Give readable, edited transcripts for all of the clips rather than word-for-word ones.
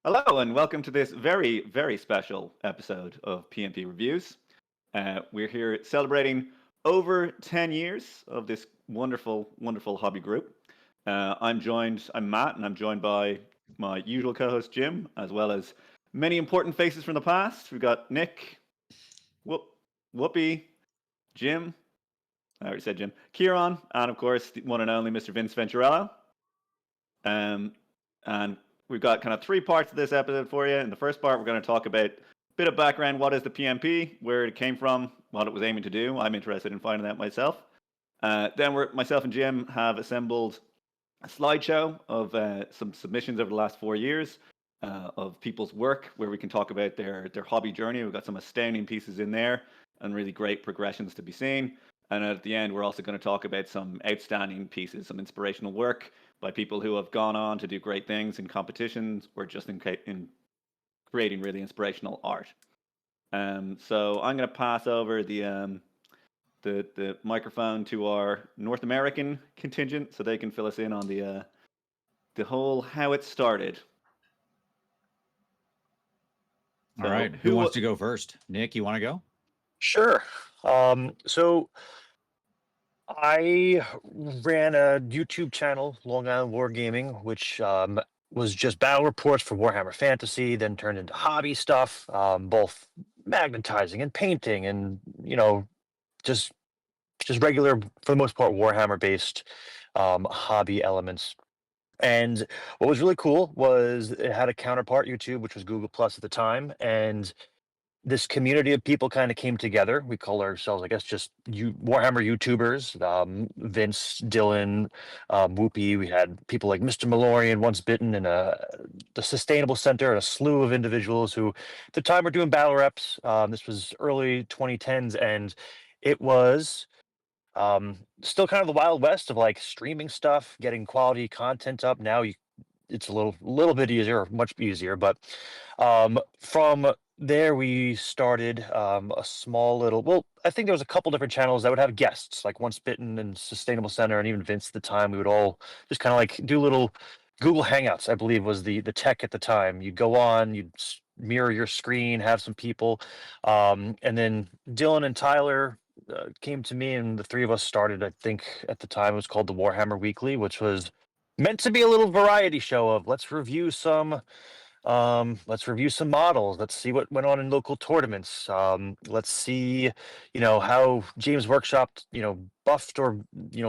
Hello, and welcome to this very, very special episode of PMP Reviews. We're here celebrating over 10 years of this wonderful, wonderful hobby group. I'm Matt, and I'm joined by my usual co host, Jim, as well as many important faces from the past. We've got Nick, Whoopi, Jim, I already said Jim, Kieran, and of course, the one and only Mr. Vince Venturella. Um, and we've got kind of three parts of this episode for you. In the first part, we're going to talk about a bit of background. What is the PMP? Where it came from? What it was aiming to do? I'm interested in finding that myself. Myself and Jim have assembled a slideshow of some submissions over the last 4 years of people's work, where we can talk about their hobby journey. We've got some astounding pieces in there and really great progressions to be seen. And at the end, we're also going to talk about some outstanding pieces, some inspirational work by people who have gone on to do great things in competitions or just in creating really inspirational art. So I'm going to pass over the microphone to our North American contingent so they can fill us in on the whole how it started. All right. Who wants to go first? Nick, you want to go? Sure. So I ran a YouTube channel, Long Island War Gaming, which was just battle reports for Warhammer Fantasy, then turned into hobby stuff, both magnetizing and painting, and just just regular, for the most part, Warhammer based hobby elements. And what was really cool was it had a counterpart YouTube, which was Google Plus at the time, and this community of people kind of came together. We call ourselves, I guess, just Warhammer YouTubers. Vince, Dylan, Whoopi. We had people like Mr. Malorian, Once Bitten, and the Sustainable Center, and a slew of individuals who, at the time, were doing battle reps. This was early 2010s, and it was still kind of the Wild West of like streaming stuff, getting quality content up. Now it's a little bit easier, much easier. But from there, we started a small little. Well, I think there was a couple different channels that would have guests, like Once Bitten and Sustainable Center, and even Vince at the time. We would all just kind of like do little Google Hangouts, I believe was the tech at the time. You'd go on, mirror your screen, have some people, and then Dylan and Tyler. Came to me, and the three of us started. I think at the time it was called the Warhammer Weekly, which was meant to be a little variety show of let's review some models, let's see what went on in local tournaments, let's see how James Workshop buffed or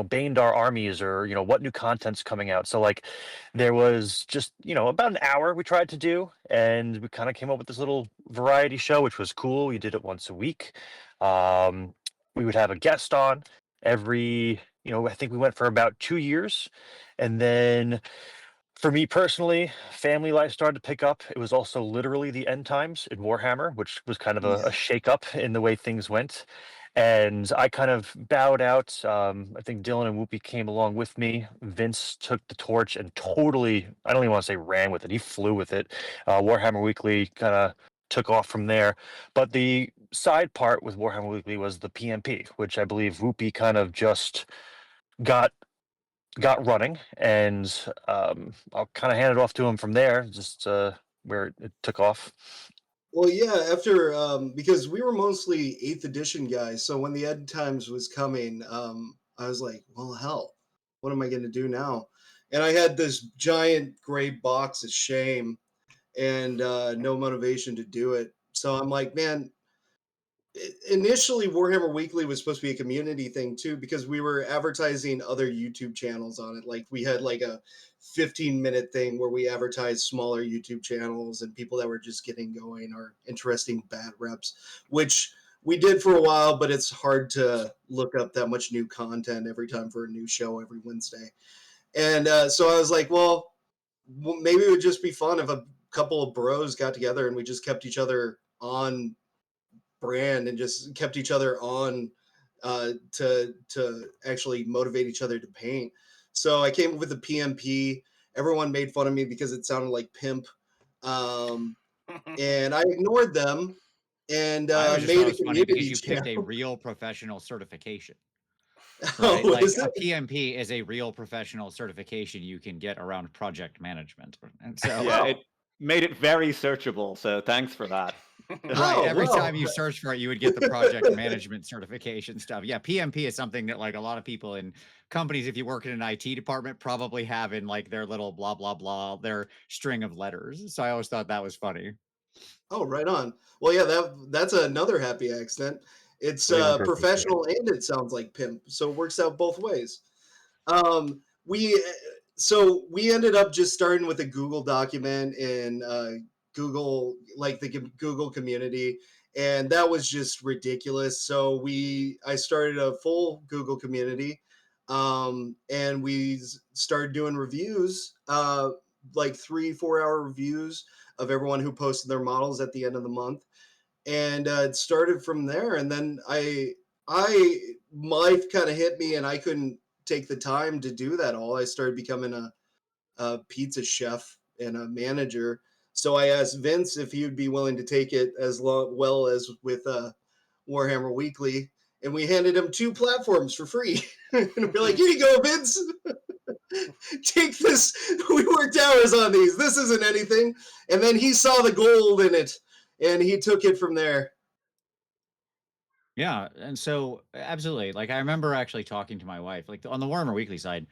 baned our armies, or what new content's coming out. So like there was just about an hour we tried to do, and we kind of came up with this little variety show, which was cool. We did it once a week. We would have a guest on every I think we went for about 2 years. And then for me personally, family life started to pick up. It was also literally the end times in Warhammer, which was kind of a shakeup in the way things went. And I kind of bowed out. I think Dylan and Whoopi came along with me. Vince took the torch and totally, I don't even want to say ran with it, he flew with it. Warhammer Weekly kind of took off from there. But the side part with Warhammer Weekly was the PMP, which I believe Whoopi kind of just got running, and I'll kind of hand it off to him from there, just where it took off. Well, yeah, after because we were mostly 8th edition guys, so when the end times was coming, I was like, well, hell, what am I going to do now? And I had this giant gray box of shame and no motivation to do it. So I'm like, man, initially Warhammer Weekly was supposed to be a community thing too, because we were advertising other YouTube channels on it. Like we had like a 15-minute thing where we advertised smaller YouTube channels and people that were just getting going or interesting bat reps, which we did for a while, but it's hard to look up that much new content every time for a new show every Wednesday. And so I was like, well, maybe it would just be fun if a couple of bros got together and we just kept each other on brand and just kept each other on to actually motivate each other to paint. So I came up with the PMP. Everyone made fun of me because it sounded like pimp, and I ignored them and I was just made thought it a was funny because community you picked a channel. real professional certification, right? Oh, Like is a it? PMP is a real professional certification you can get around project management. And so Yeah, made it very searchable. So thanks for that. Right. Oh, Every well. time you search for it, you would get the project management certification stuff. Yeah, PMP is something that like a lot of people in companies, if you work in an IT department, probably have in like their little blah blah blah, their string of letters. So I always thought that was funny. Oh, right on. Well, yeah, that's another happy accident. It's Flavor purpose, yeah. professional and it sounds like pimp, so it works out both ways. We so we ended up just starting with a Google document in Google, like the Google community, and that was just ridiculous. So I started a full Google community, and we started doing reviews, like 3-4 hour reviews of everyone who posted their models at the end of the month, and it started from there. And then life kind of hit me, and I couldn't take the time to do that all. I started becoming a pizza chef and a manager. So I asked Vince if he would be willing to take it as well as with Warhammer Weekly, and we handed him 2 platforms for free. And we're like, "Here you go, Vince. Take this. We worked hours on these. This isn't anything." And then he saw the gold in it, and he took it from there. Yeah, and so absolutely. Like I remember actually talking to my wife, like on the Warhammer Weekly side,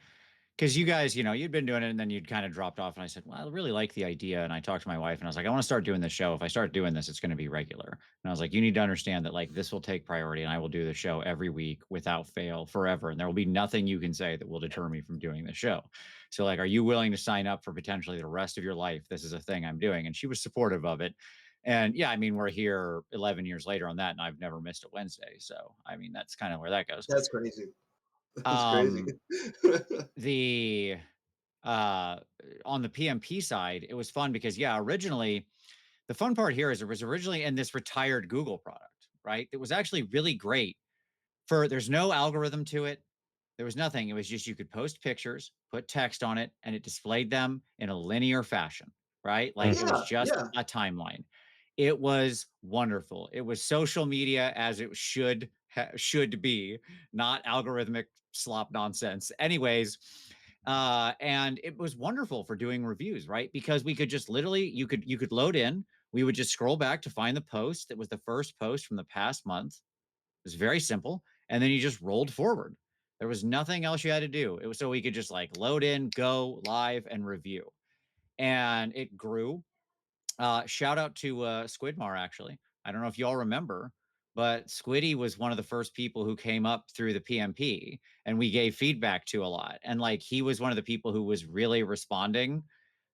because you guys, you'd been doing it and then you'd kind of dropped off. And I said, well, I really like the idea. And I talked to my wife and I was like, I want to start doing this show. If I start doing this, it's going to be regular. And I was like, you need to understand that like this will take priority and I will do the show every week without fail forever. And there will be nothing you can say that will deter me from doing the show. So like, are you willing to sign up for potentially the rest of your life? This is a thing I'm doing. And she was supportive of it. And yeah, I mean, we're here 11 years later on that, and I've never missed a Wednesday. So, I mean, that's kind of where that goes. That's crazy. That's crazy. Um, the on the PMP side, it was fun because yeah, originally the fun part here is it was originally in this retired Google product, right? It was actually really great there's no algorithm to it. There was nothing. It was just you could post pictures, put text on it, and it displayed them in a linear fashion, right? Like it was just a timeline. It was wonderful. It was social media as it should be, not algorithmic slop nonsense. Anyways, and it was wonderful for doing reviews, right? Because we could just literally you could load in. We would just scroll back to find the post that was the first post from the past month. It was very simple, and then you just rolled forward. There was nothing else you had to do. It was so we could just like load in, go live, and review. And it grew. Shout out to Squidmar, actually. I don't know if y'all remember, but Squiddy was one of the first people who came up through the PMP, and we gave feedback to a lot. And like he was one of the people who was really responding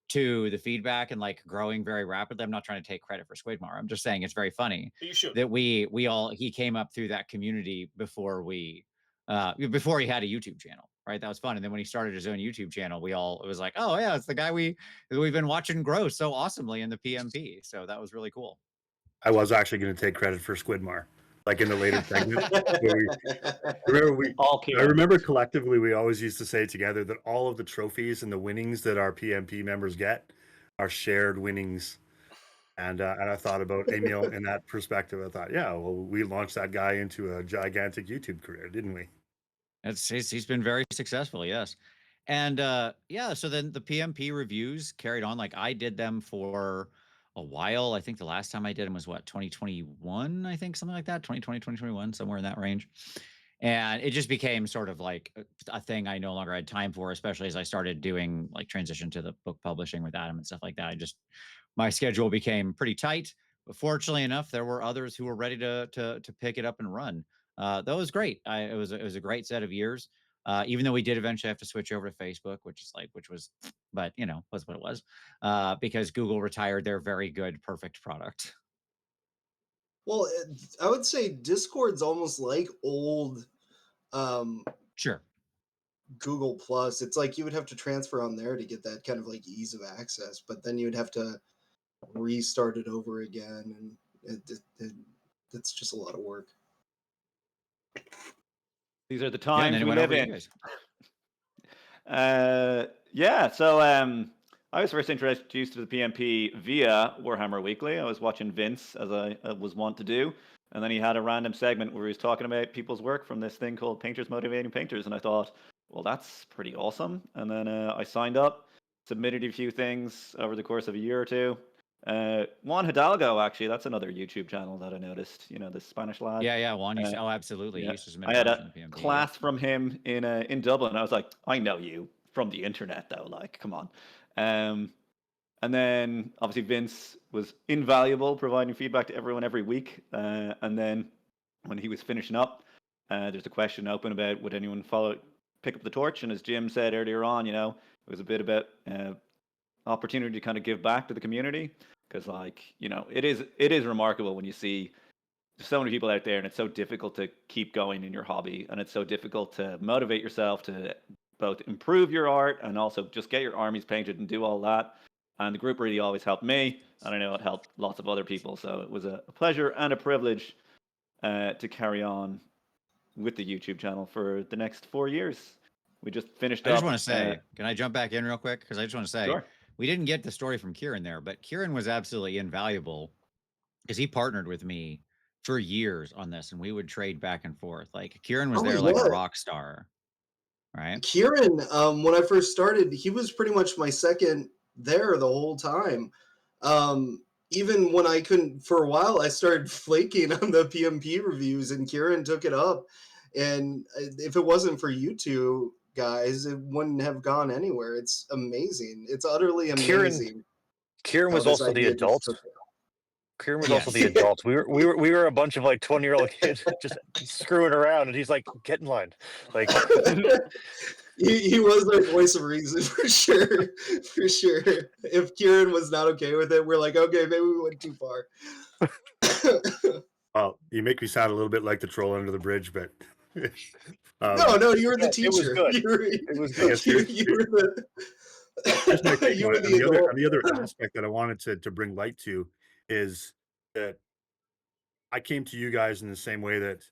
to the feedback and like growing very rapidly. I'm not trying to take credit for Squidmar. I'm just saying it's very funny that he came up through that community before he had a YouTube channel, right? That was fun. And then when he started his own YouTube channel, it was like, oh yeah, it's the guy we've been watching grow so awesomely in the PMP. So that was really cool. I was actually going to take credit for Squidmar, like in the later segment. I remember collectively we always used to say together that all of the trophies and the winnings that our PMP members get are shared winnings. And I thought about Emil in that perspective. I thought, yeah, well, we launched that guy into a gigantic YouTube career, didn't we? He's been very successful, yes. And yeah, so then the PMP reviews carried on. Like I did them for a while. I think the last time I did them was what, 2021, I think, something like that. 2020, 2021, somewhere in that range. And it just became sort of like a thing I no longer had time for, especially as I started doing like transition to the book publishing with Adam and stuff like that. My schedule became pretty tight. But fortunately enough, there were others who were ready to pick it up and run. That was great. It was a great set of years. Even though we did eventually have to switch over to Facebook, but was what it was, because Google retired their very good, perfect product. Well, I would say Discord's almost like old Sure. Google Plus. It's like you would have to transfer on there to get that kind of like ease of access, but then you'd have to restart it over again, and it's just a lot of work. These are the times we live in. Yeah, so I was first introduced to the PMP via Warhammer Weekly. I was watching Vince, as I was wont to do, and then he had a random segment where he was talking about people's work from this thing called Painters Motivating Painters, and I thought, well, that's pretty awesome. And then I signed up, submitted a few things over the course of a year or two. Juan Hidalgo, actually, that's another YouTube channel that I noticed. You know, the Spanish lad. Yeah, Juan. Uh, Oh, absolutely. He yeah, used to submit I a had bunch a in the PMP. class from him in Dublin. I was like, I know you from the internet, though. Like, come on. And then obviously Vince was invaluable, providing feedback to everyone every week. And then when he was finishing up, there's a question open about would anyone pick up the torch? And as Jim said earlier on, you know, it was a bit about opportunity to kind of give back to the community, because, like, you know, it is remarkable when you see so many people out there, and it's so difficult to keep going in your hobby, and it's so difficult to motivate yourself to both improve your art and also just get your armies painted and do all that. And the group really always helped me, and I know it helped lots of other people. So it was a pleasure and a privilege to carry on with the YouTube channel for the next 4 years. We just finished I just up. want to say, can I jump back in real quick? Because I just want to say, Sure. we didn't get the story from Kieran there, but Kieran was absolutely invaluable because he partnered with me for years on this, and we would trade back and forth. Like, Kieran was there like a rock star, right? Kieran, when I first started, he was pretty much my second there the whole time. Even when I couldn't, for a while, I started flaking on the PMP reviews, and Kieran took it up. And if it wasn't for you two guys, it wouldn't have gone anywhere. It's amazing. It's utterly amazing. Kieran was also the adult. Kieran was also the Yes. adult. We were a bunch of like 20-year-old kids just screwing around, and he's like, "Get in line." Like, he was our voice of reason for sure, for sure. If Kieran was not okay with it, we're like, okay, maybe we went too far. Well, you make me sound a little bit like the troll under the bridge, but No, you were the teacher. it was good. It was good. You were the. Here's my take You on were it. the The other aspect that I wanted to bring light to is that I came to you guys in the same way that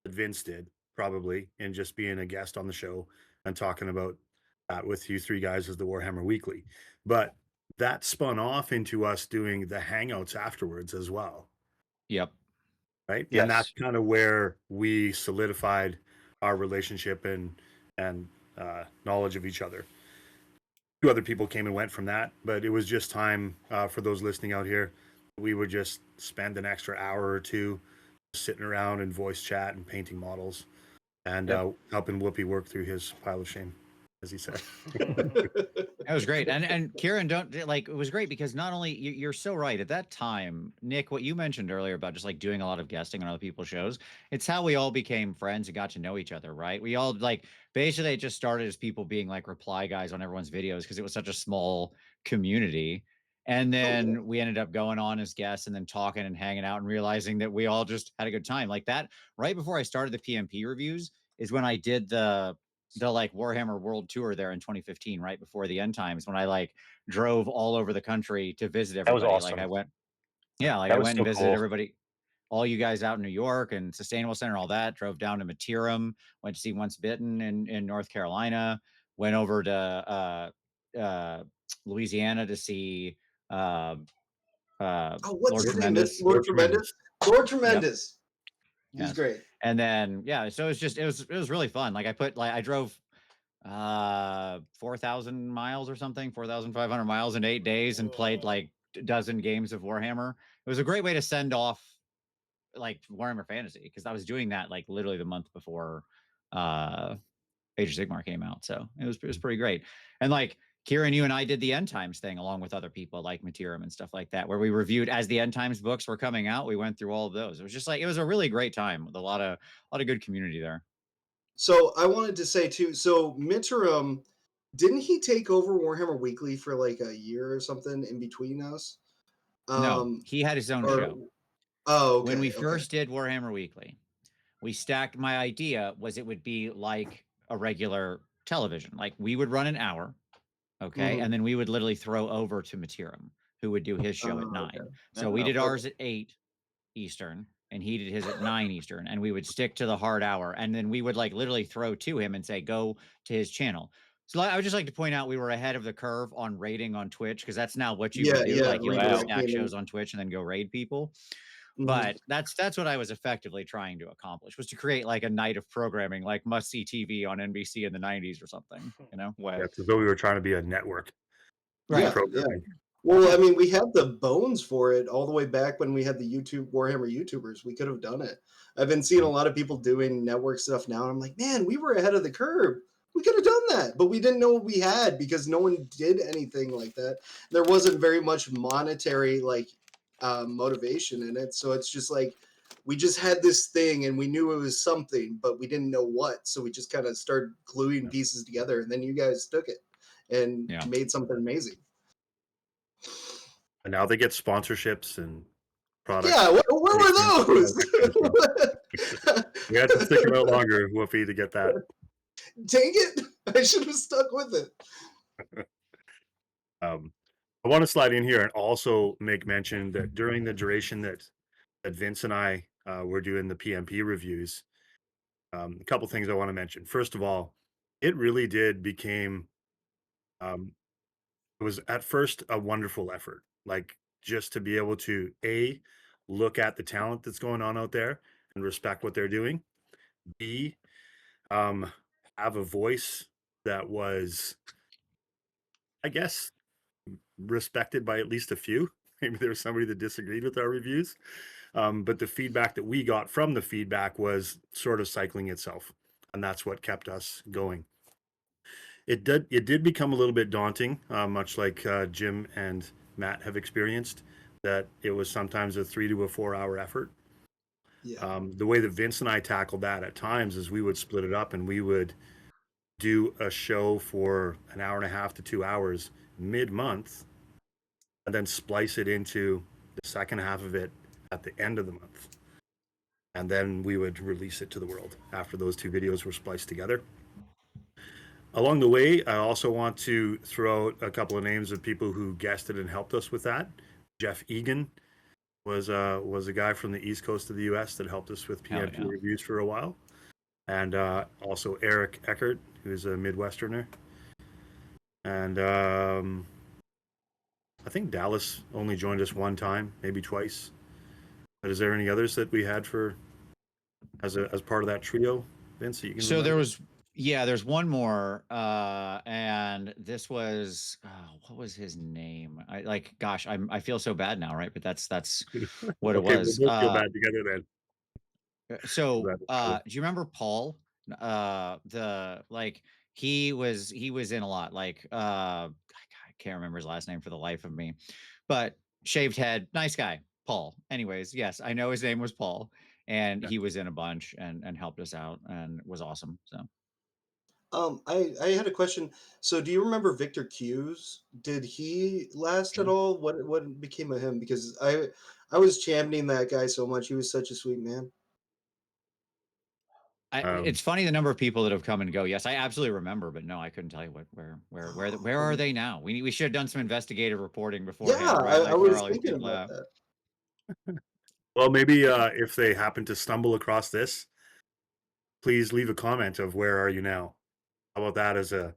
Vince did, probably, in just being a guest on the show and talking about that with you three guys as the Warhammer Weekly. But that spun off into us doing the hangouts afterwards as well. Yep. Right. Yes. And that's kind of where we solidified our relationship and knowledge of each other. Two other people came and went from that, but it was just time for those listening out here. We would just spend an extra hour or two sitting around and voice chat and painting models and helping Whoopi work through his pile of shame, as he said. That was great. And Kieran, it was great because not only you're so right at that time, Nick, what you mentioned earlier about just like doing a lot of guesting on other people's shows, it's how we all became friends and got to know each other, right? We all basically it just started as people being like reply guys on everyone's videos because it was such a small community. And then we ended up going on as guests and then talking and hanging out and realizing that we all just had a good time. Like that, right before I started the PMP reviews is when I did the like Warhammer World Tour there in 2015, right before the end times, when I like drove all over the country to visit everybody. That was awesome. Like I went, I went and visited everybody, all you guys out in New York and Sustainable Center, all that. Drove down to Matiram, went to see Once Bitten in North Carolina, went over to Louisiana to see what's Lord his Tremendous. name? Lord Tremendous. Lord Tremendous. Yep. He's great. And then so it was really fun. Like I drove 4,000 miles or something, 4,500 miles in 8 days and played like a dozen games of Warhammer. It was a great way to send off like Warhammer Fantasy because I was doing that like literally the month before Age of Sigmar came out. So it was pretty great. And like Kieran, you and I did the End Times thing along with other people like Matiram and stuff like that, where we reviewed as the End Times books were coming out. We went through all of those. It was just like it was a really great time with a lot of good community there. So I wanted to say too. So Mitaram, didn't he take over Warhammer Weekly for like a year or something in between us? No, he had his own show. Oh, okay. When we first did Warhammer Weekly, we stacked. My idea was it would be like a regular television. Like we would run an hour, okay, and then we would literally throw over to Matiram, who would do his show at 9. Okay. So we did ours at 8 Eastern, and he did his at 9 Eastern, and we would stick to the hard hour, and then we would like literally throw to him and say, "Go to his channel." So I would just like to point out we were ahead of the curve on raiding on Twitch because that's now what you would do. Like you'll do stack shows on Twitch and then go raid people. But that's what I was effectively trying to accomplish, was to create like a night of programming, like must see TV on NBC in the 90s or something, you know? Wow. Yeah, it's as though we were trying to be a network. Right. Yeah, programming. Well, I mean, we had the bones for it all the way back when we had the YouTube Warhammer YouTubers. We could have done it. I've been seeing a lot of people doing network stuff now, and I'm like, man, we were ahead of the curve. We could have done that, but we didn't know what we had because no one did anything like that. There wasn't very much monetary motivation in it, so it's just like we just had this thing and we knew it was something, but we didn't know what. So we just kind of started gluing pieces together, and then you guys took it and made something amazing. And now they get sponsorships and products. Yeah, where were those? We had to stick them out longer, Woofy, to get that. Dang it! I should have stuck with it. I want to slide in here and also make mention that during the duration that Vince and I were doing the PMP reviews, a couple things I want to mention. First of all, it really did became, it was at first a wonderful effort, like just to be able to look at the talent that's going on out there and respect what they're doing. B, have a voice that was, I guess, respected by at least a few. Maybe there was somebody that disagreed with our reviews. But the feedback that we got from the feedback was sort of cycling itself. And that's what kept us going. It did become a little bit daunting, much like Jim and Matt have experienced, that it was sometimes a 3 to 4 hour effort. Yeah. The way that Vince and I tackled that at times is we would split it up and we would do a show for an hour and a half to 2 hours mid-month and then splice it into the second half of it at the end of the month. And then we would release it to the world after those two videos were spliced together. Along the way, I also want to throw out a couple of names of people who guested and helped us with that. Jeff Egan was a guy from the East Coast of the U.S. that helped us with PMP reviews for a while. And also Eric Eckert, who's a Midwesterner. And I think Dallas only joined us one time, maybe twice. But is there any others that we had for as part of that trio, Vince? That you can so remember? there's one more, and this was what was his name? I feel so bad now, right? But that's what it was. We'll both feel bad together then. So do you remember Paul? He was in a lot. I can't remember his last name for the life of me, but shaved head, nice guy, Paul. Anyways, yes, I know his name was Paul, and he was in a bunch and helped us out and was awesome. So I had a question. So, do you remember Victor Hughes? Did he last at all? What became of him? Because I was championing that guy so much. He was such a sweet man. It's funny the number of people that have come and go. Yes, I absolutely remember, but no, I couldn't tell you where are they now? We should have done some investigative reporting beforehand. Yeah, right? I was thinking about that. Well, maybe if they happen to stumble across this, please leave a comment of where are you now. How about that as a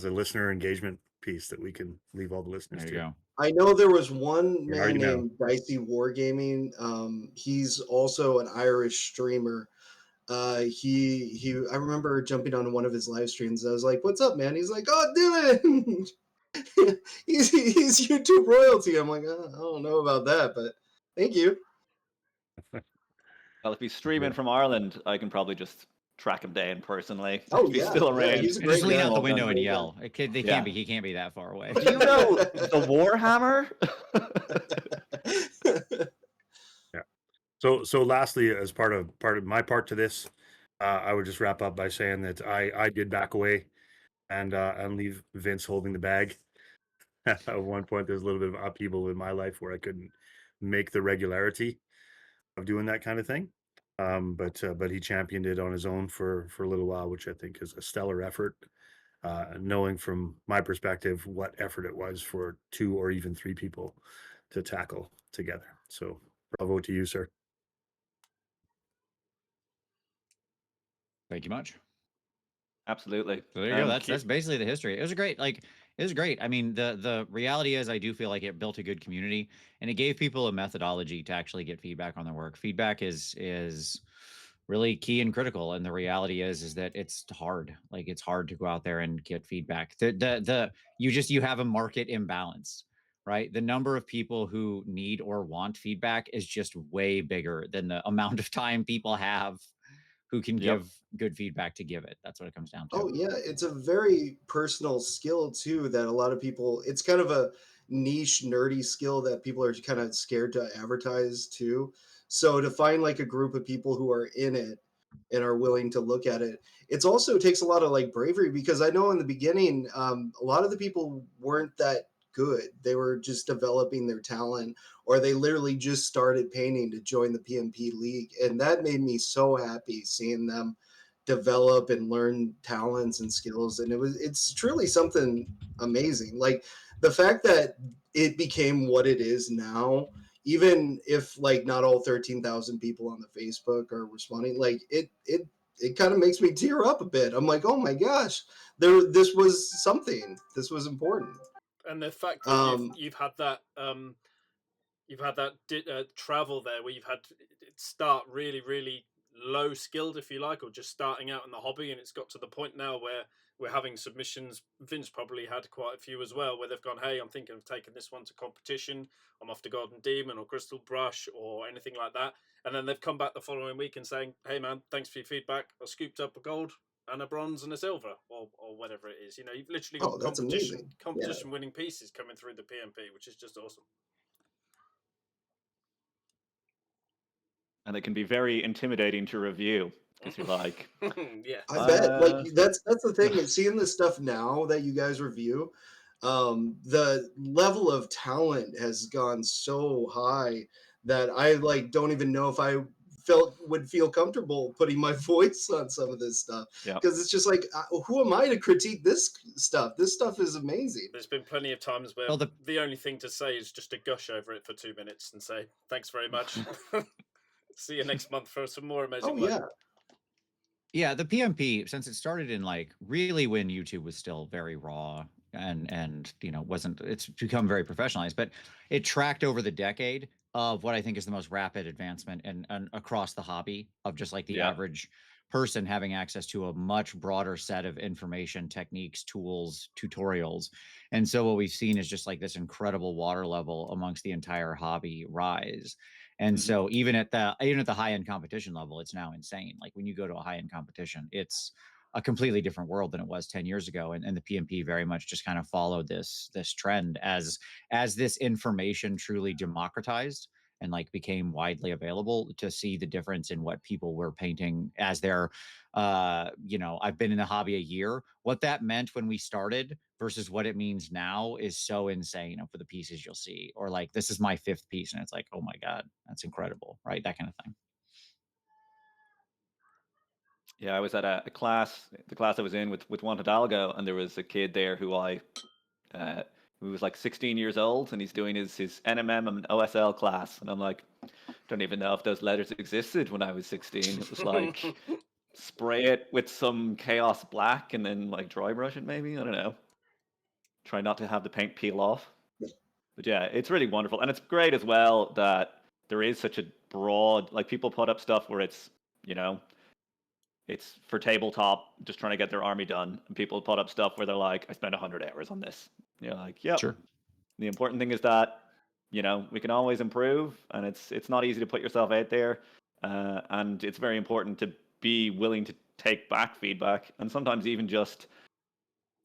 listener engagement piece that we can leave all the listeners There you to? go. I know there was one Where are man you now? named Dicey Wargaming. He's also an Irish streamer. I remember jumping on one of his live streams. I was like, "What's up, man?" He's like, "Oh, Dylan." he's YouTube royalty. I'm like, I don't know about that, but thank you. Well, if he's streaming from Ireland, I can probably just track him down personally. Oh, if he's yeah. still Yeah, around. he's a Just great lean guy. out the window and Great yell. guy. He can't be that far away. Do you know the Warhammer? Yeah. So lastly, as part of my part to this, I would just wrap up by saying that I did back away and leave Vince holding the bag. At one point, there's a little bit of upheaval in my life where I couldn't make the regularity of doing that kind of thing. But he championed it on his own for a little while, which I think is a stellar effort. Knowing from my perspective what effort it was for 2 or even 3 people to tackle together. So bravo to you, sir. Thank you much. Absolutely. So there you go. That's basically the history. It was great. It was great. I mean, the reality is I do feel like it built a good community and it gave people a methodology to actually get feedback on their work. Feedback is really key and critical. And the reality is that it's hard. Like it's hard to go out there and get feedback. You have a market imbalance, right? The number of people who need or want feedback is just way bigger than the amount of time people have who can give good feedback to give it. That's what it comes down to. Oh yeah, it's a very personal skill too that a lot of people, it's kind of a niche nerdy skill that people are kind of scared to advertise too. So to find like a group of people who are in it and are willing to look at it, it's also takes a lot of like bravery, because I know in the beginning a lot of the people weren't that good. They were just developing their talent, or they literally just started painting to join the PMP League, and that made me so happy seeing them develop and learn talents and skills. And it's truly something amazing, like the fact that it became what it is now, even if like not all 13,000 people on the Facebook are responding, like it kind of makes me tear up a bit. I'm like, oh my gosh, this was something, this was important. And the fact that you've had that travel there, where you've had to start really low skilled, if you like, or just starting out in the hobby, and it's got to the point now where we're having submissions. Vince probably had quite a few as well, where they've gone, hey, I'm thinking of taking this one to competition, I'm off to Golden Demon or Crystal Brush or anything like that, and then they've come back the following week and saying, hey man, thanks for your feedback, I scooped up a gold and a bronze and a silver, or whatever it is. You've literally got that's amazing. competition winning pieces coming through the PMP, which is just awesome. And it can be very intimidating to review, because you're like, yeah, I bet. Like that's the thing, is seeing the stuff now that you guys review, the level of talent has gone so high that I like don't even know if I would feel comfortable putting my voice on some of this stuff, because it's just like, who am I to critique this stuff? This stuff is amazing. There's been plenty of times where the only thing to say is just to gush over it for 2 minutes and say thanks very much. See you next month for some more amazing work. Yeah, the PMP, since it started in like really when YouTube was still very raw and it's become very professionalized, but it tracked over the decade of what I think is the most rapid advancement and across the hobby of just like the average person having access to a much broader set of information, techniques, tools, tutorials. And so what we've seen is just like this incredible water level amongst the entire hobby rise. And so even at the high end competition level, it's now insane. Like when you go to a high end competition, it's a completely different world than it was 10 years ago. And the PMP very much just kind of followed this trend as this information truly democratized and like became widely available, to see the difference in what people were painting as their I've been in the hobby a year. What that meant when we started versus what it means now is so insane for the pieces you'll see. Or like, this is my 5th piece, and it's like, oh my God, that's incredible, right? That kind of thing. Yeah, I was at the class I was in with Juan Hidalgo, and there was a kid there who who was like 16 years old, and he's doing his NMM and OSL class, and I'm like, don't even know if those letters existed when I was 16. It was like spray it with some Chaos Black and then like dry brush it, maybe, I don't know. Try not to have the paint peel off. But yeah, it's really wonderful, and it's great as well that there is such a broad, like, people put up stuff where it's it's for tabletop, just trying to get their army done. And people put up stuff where they're like, I spent 100 hours on this. You're like, yep. Sure. The important thing is that, we can always improve, and it's not easy to put yourself out there. And it's very important to be willing to take back feedback, and sometimes even just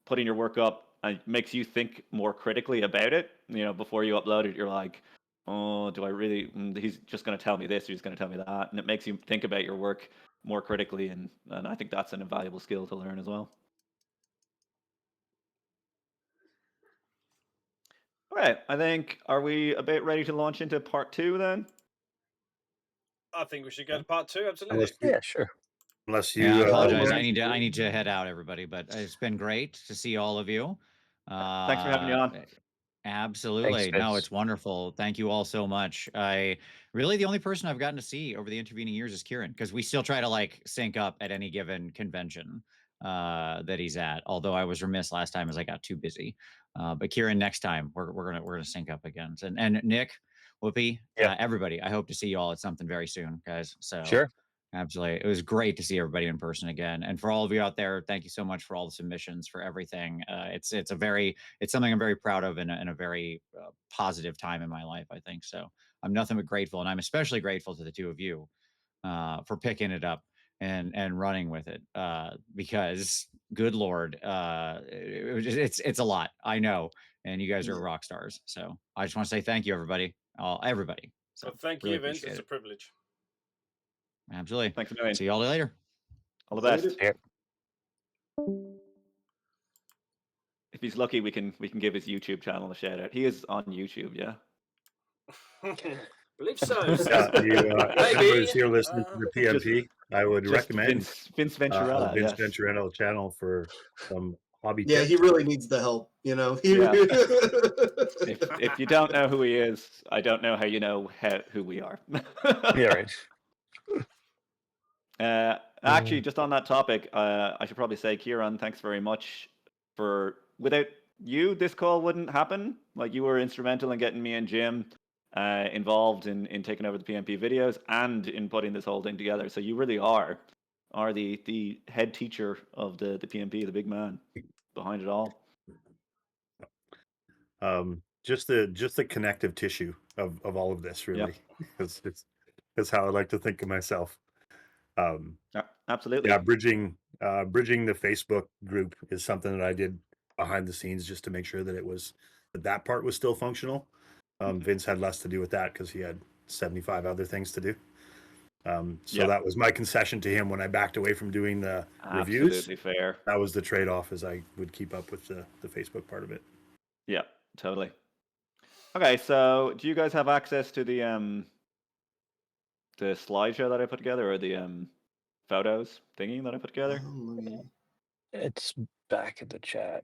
putting your work up makes you think more critically about it. Before you upload it, you're like, oh, do I really? He's just going to tell me this, or he's going to tell me that, and it makes you think about your work more critically, and I think that's an invaluable skill to learn as well. All right, I think, are we a bit ready to launch into part 2 then? I think we should go to part 2. Absolutely. Yeah, sure. Unless you, I apologize. I need to head out, everybody. But it's been great to see all of you. Thanks for having me on. Absolutely. Thanks, no, Vince. it's wonderful. Thank you all so much. The only person I've gotten to see over the intervening years is Kieran, because we still try to like sync up at any given convention that he's at. Although I was remiss last time as I got too busy. But Kieran, next time we're gonna sync up again. And Nick, Whoopi, everybody, I hope to see you all at something very soon, guys. So Sure. Absolutely. It was great to see everybody in person again. And for all of you out there, thank you so much for all the submissions, for everything. It's something I'm very proud of, in a very positive time in my life, I think. So I'm nothing but grateful. And I'm especially grateful to the two of you for picking it up and running with it, because good Lord, it's a lot, I know. And you guys are rock stars. So I just want to say thank you, everybody. Everybody. So Well, thank really you, Vince. appreciate It's a it. privilege. Absolutely. Thanks a million. See y'all later. All the best. Later. If he's lucky, we can give his YouTube channel a shout out. He is on YouTube, yeah. Believe so. Yeah, Maybe. whoever's here listening to the PMP, I would Just recommend Vince Venturella. Vince Yes. Venturella channel for some hobby Yeah, tips. he really needs the help, you know. Yeah. If you don't know who he is, I don't know how you know who we are. Yeah, right. Actually, just on that topic, I should probably say, Kieran, thanks very much for. Without you, this call wouldn't happen. Like, you were instrumental in getting me and Jim involved in taking over the PMP videos and in putting this whole thing together. So you really are the head teacher of the PMP, the big man behind it all. Just the connective tissue of all of this, really. It's how I like to think of myself. Absolutely. Yeah, bridging the Facebook group is something that I did behind the scenes just to make sure that that part was still functional. Vince had less to do with that because he had 75 other things to do. So that was my concession to him when I backed away from doing the reviews. Absolutely fair. That was the trade-off, as I would keep up with the Facebook part of it. Yeah, totally. Okay, so do you guys have access to the slideshow that I put together, or the photos thingy that I put together? It's back in the chat.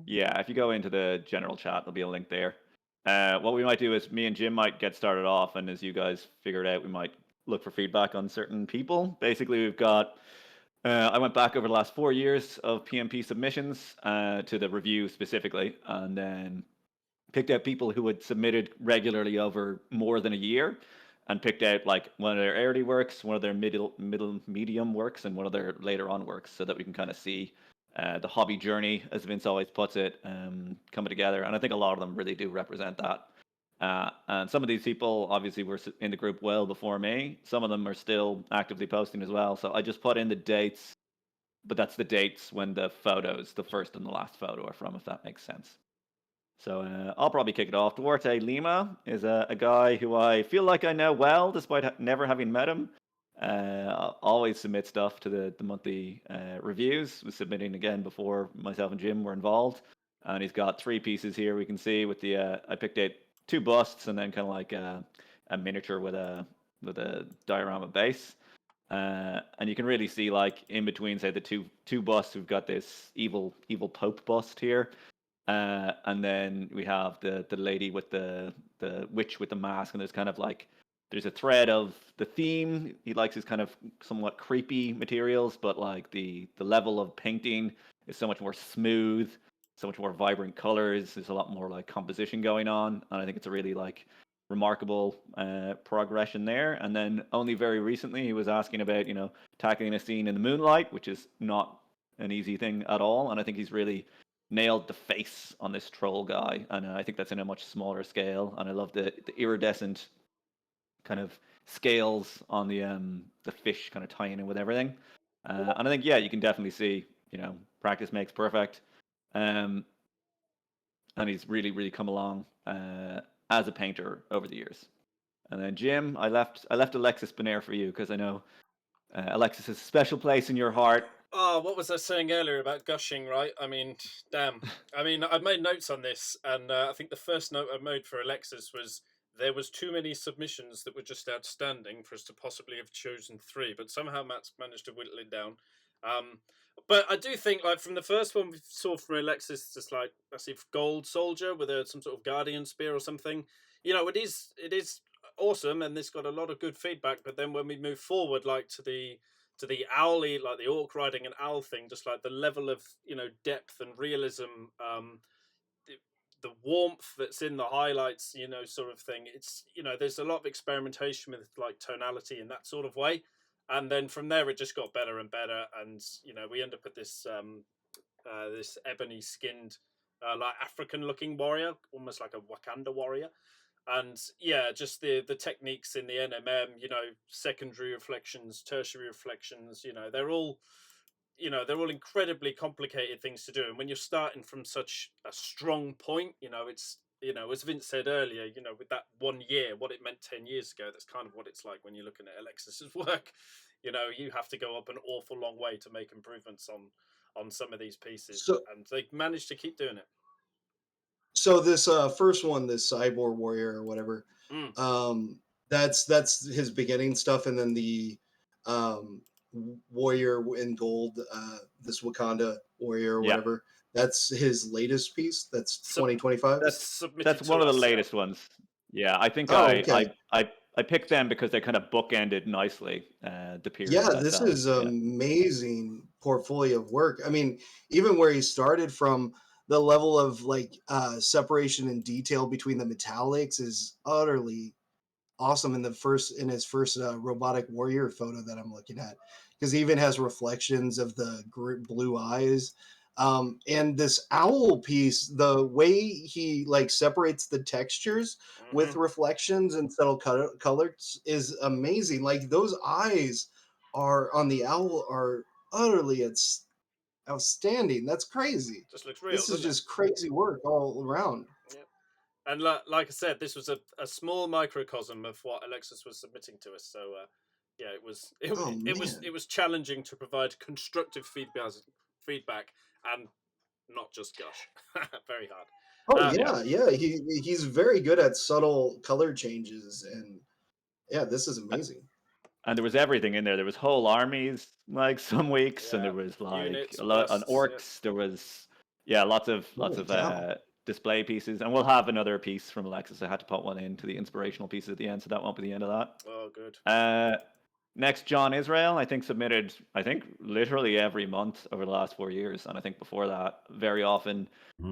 Yeah, if you go into the general chat, there'll be a link there. What we might do is me and Jim might get started off, and as you guys figure it out, we might look for feedback on certain people. Basically, we've got. I went back over the last 4 years of PMP submissions to the review specifically, and then picked out people who had submitted regularly over more than a year, and picked out like one of their early works, one of their medium works, and one of their later on works, so that we can kind of see the hobby journey, as Vince always puts it, coming together. And I think a lot of them really do represent that. And some of these people obviously were in the group well before me. Some of them are still actively posting as well. So I just put in the dates, but that's the dates when the photos, the first and the last photo, are from, if that makes sense. So I'll probably kick it off. Duarte Lima is a guy who I feel like I know well, despite never having met him. Always submit stuff to the monthly reviews. Was submitting again before myself and Jim were involved. And he's got 3 pieces here we can see with the, I picked out 2 busts and then kind of like a miniature with a diorama base. And you can really see, like, in between, say, the two busts, we've got this evil Pope bust here. And then we have the lady with the witch with the mask, and there's kind of like there's a thread of the theme. He likes his kind of somewhat creepy materials, but like the level of painting is so much more smooth, so much more vibrant colors. There's a lot more like composition going on, and I think it's a really like remarkable progression there. And then only very recently he was asking about tackling a scene in the moonlight, which is not an easy thing at all, and I think he's really nailed the face on this troll guy, and I think that's in a much smaller scale. And I love the iridescent kind of scales on the fish kind of tying in with everything. And I think you can definitely see practice makes perfect. And he's really come along as a painter over the years. And then Jim, I left Alexis Bonaire for you because I know Alexis has a special place in your heart. Oh, what was I saying earlier about gushing, right? I mean, damn. I mean, I've made notes on this, and I think the first note I made for Alexis was there was too many submissions that were just outstanding for us to possibly have chosen 3, but somehow Matt's managed to whittle it down. But I do think, like, from the first one we saw from Alexis, just like massive gold soldier with some sort of guardian spear or something. It is awesome, and it's got a lot of good feedback. But then when we move forward, like to the owly, like the orc riding an owl thing, just like the level of depth and realism the warmth that's in the highlights, you know, sort of thing. It's, you know, there's a lot of experimentation with like tonality in that sort of way, and then from there it just got better and better, and you know, we end up with this this ebony skinned like African looking warrior, almost like a Wakanda warrior. And yeah, just the techniques in the NMM, you know, secondary reflections, tertiary reflections, you know, they're all, you know, they're all incredibly complicated things to do. And when you're starting from such a strong point, you know, it's, you know, as Vince said earlier, you know, with that 1 year, what it meant 10 years ago, that's kind of what it's like when you're looking at Alexis's work. You know, you have to go up an awful long way to make improvements on some of these pieces, So and they managed to keep doing it. so this first one, this cyborg warrior or whatever, Mm. that's his beginning stuff, and then the um warrior in gold, this Wakanda warrior or Yeah. whatever, that's his latest piece. That's So 2025. That's submitted one to of the us, yeah. latest ones. Yeah, I think Oh, okay. I picked them because they kind of bookended nicely the period Yeah, that this fell. is Yeah. amazing portfolio of work. I mean, even where he started from, the level of like separation and detail between the metallics is utterly awesome in his first robotic warrior photo that I'm looking at, because he even has reflections of the blue eyes. And this owl piece, the way he like separates the textures with Mm-hmm. reflections and subtle colors is amazing. Like those eyes are on the owl are utterly outstanding. That's crazy. Just looks real, This is doesn't it? just crazy work all around. Yep. And like I said, this was a small microcosm of what Alexis was submitting to us. So yeah, Oh it man. was challenging to provide constructive feedback and not just gush. Very hard. Oh Yeah. yeah. He's very good at subtle color changes, and yeah, this is amazing. And there was everything in there. There was whole armies, like some weeks, and Yeah, there was like units, a lot on busts. Yeah. orcs. There was lots of Holy cow. display pieces, and we'll have another piece from Alexis. I had to put one into the inspirational pieces at the end, so that won't be the end of that. Oh, good. Next, John Israel, I think submitted, literally every month over the last 4 years, and I think before that, very often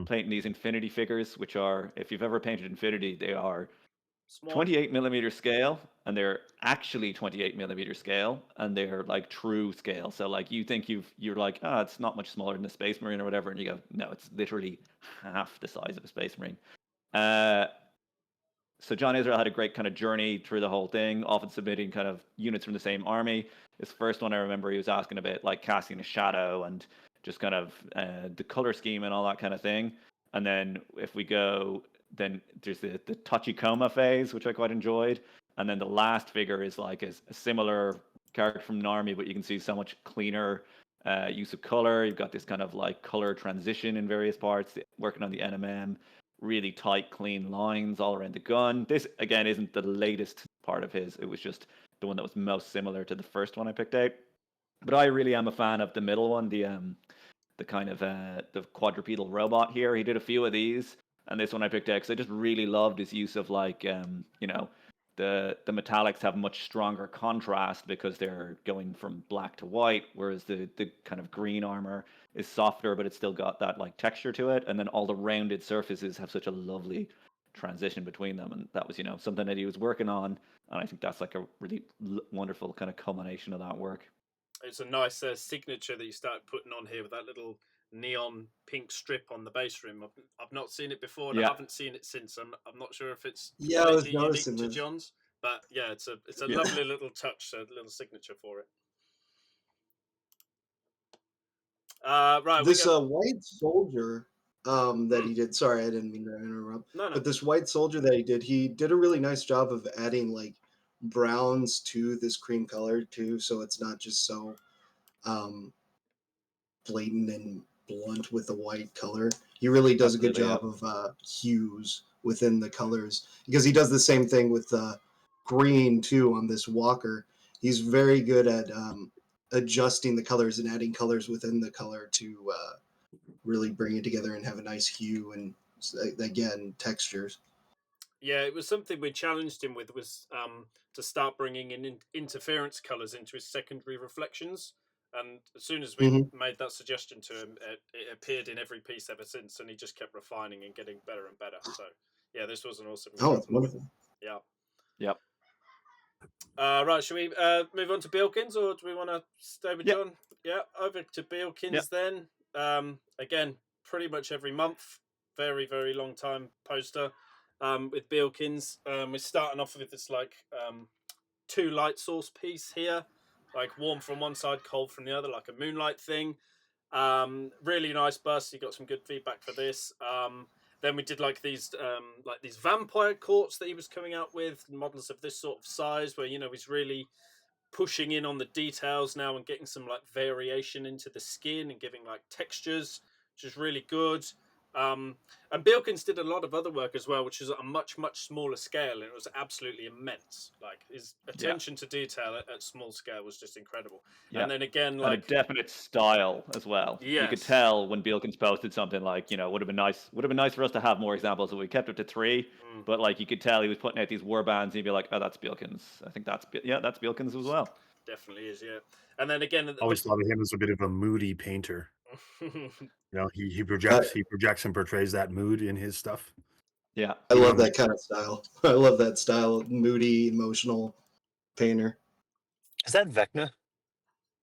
painting these infinity figures, which are, if you've ever painted infinity, they are Small. 28 millimeter scale, and they're actually 28 millimeter scale, and they're like true scale. So like you think you're like, it's not much smaller than a Space Marine or whatever, and you go, no, it's literally half the size of a Space Marine. So John Israel had a great kind of journey through the whole thing, often submitting kind of units from the same army. His first one, I remember he was asking about like casting a shadow and just kind of the color scheme and all that kind of thing. And then if we go, then there's the Tachikoma phase, which I quite enjoyed. And then the last figure is like a similar character from an army, but you can see so much cleaner use of color. You've got this kind of like color transition in various parts, working on the NMM. Really tight, clean lines all around the gun. This, again, isn't the latest part of his. It was just the one that was most similar to the first one I picked out. But I really am a fan of the middle one, the kind of the quadrupedal robot here. He did a few of these, and this one I picked out because I just really loved his use of like the metallics have much stronger contrast because they're going from black to white, whereas the kind of green armor is softer, but it's still got that like texture to it. And then all the rounded surfaces have such a lovely transition between them, and that was something that he was working on, and I think that's like a really wonderful kind of culmination of that work. It's a nice signature that you started putting on here with that little neon pink strip on the base rim. I've not seen it before, and I haven't seen it since. I'm not sure if it's Yeah, I was completely unique noticing to this. John's, but yeah, it's a Yeah. lovely little touch, a little signature for it. Right, This white soldier that he did. Sorry, I didn't mean to interrupt. No. But this white soldier that he did a really nice job of adding like browns to this cream color too, so it's not just so blatant and blunt with the white color. He really does a good Absolutely, job of hues within the colors, because he does the same thing with green too on this Walker. He's very good at adjusting the colors and adding colors within the color to really bring it together and have a nice hue and, again, textures. Yeah, it was something we challenged him with, was to start bringing in interference colors into his secondary reflections. And as soon as we Mhm. made that suggestion to him, it appeared in every piece ever since, and he just kept refining and getting better and better. So yeah, this was an awesome Oh, go. it's wonderful. Yeah. Yep. Right, should we move on to Bilkins, or do we want to stay with Yep. John? Yeah, over to Bilkins Yep. then. Again, pretty much every month. Very, very long time poster. With Bilkins, we're starting off with this like 2 light source piece here, like warm from one side, cold from the other, like a moonlight thing. Really nice bust. He got some good feedback for this. Then we did like these vampire courts that he was coming out with, models of this sort of size, where he's really pushing in on the details now and getting some like variation into the skin and giving like textures, which is really good. And Bilkins did a lot of other work as well, which is at a much, much smaller scale, and it was absolutely immense. Like his attention to detail at small scale was just incredible. Yeah. And then again, And a like definite style as well. You could yes, tell when Bilkins posted something like, would have been nice for us to have more examples. So we kept it to 3, but like you could tell he was putting out these war bands, and he'd be like, oh, that's Bilkins. I think that's Bilkins as well. definitely is, yeah. And then again, Always thought of him as a bit of a moody painter. He projects and portrays that mood in his stuff. Yeah. I love that kind of style. I love that style, moody, emotional painter. Is that Vecna?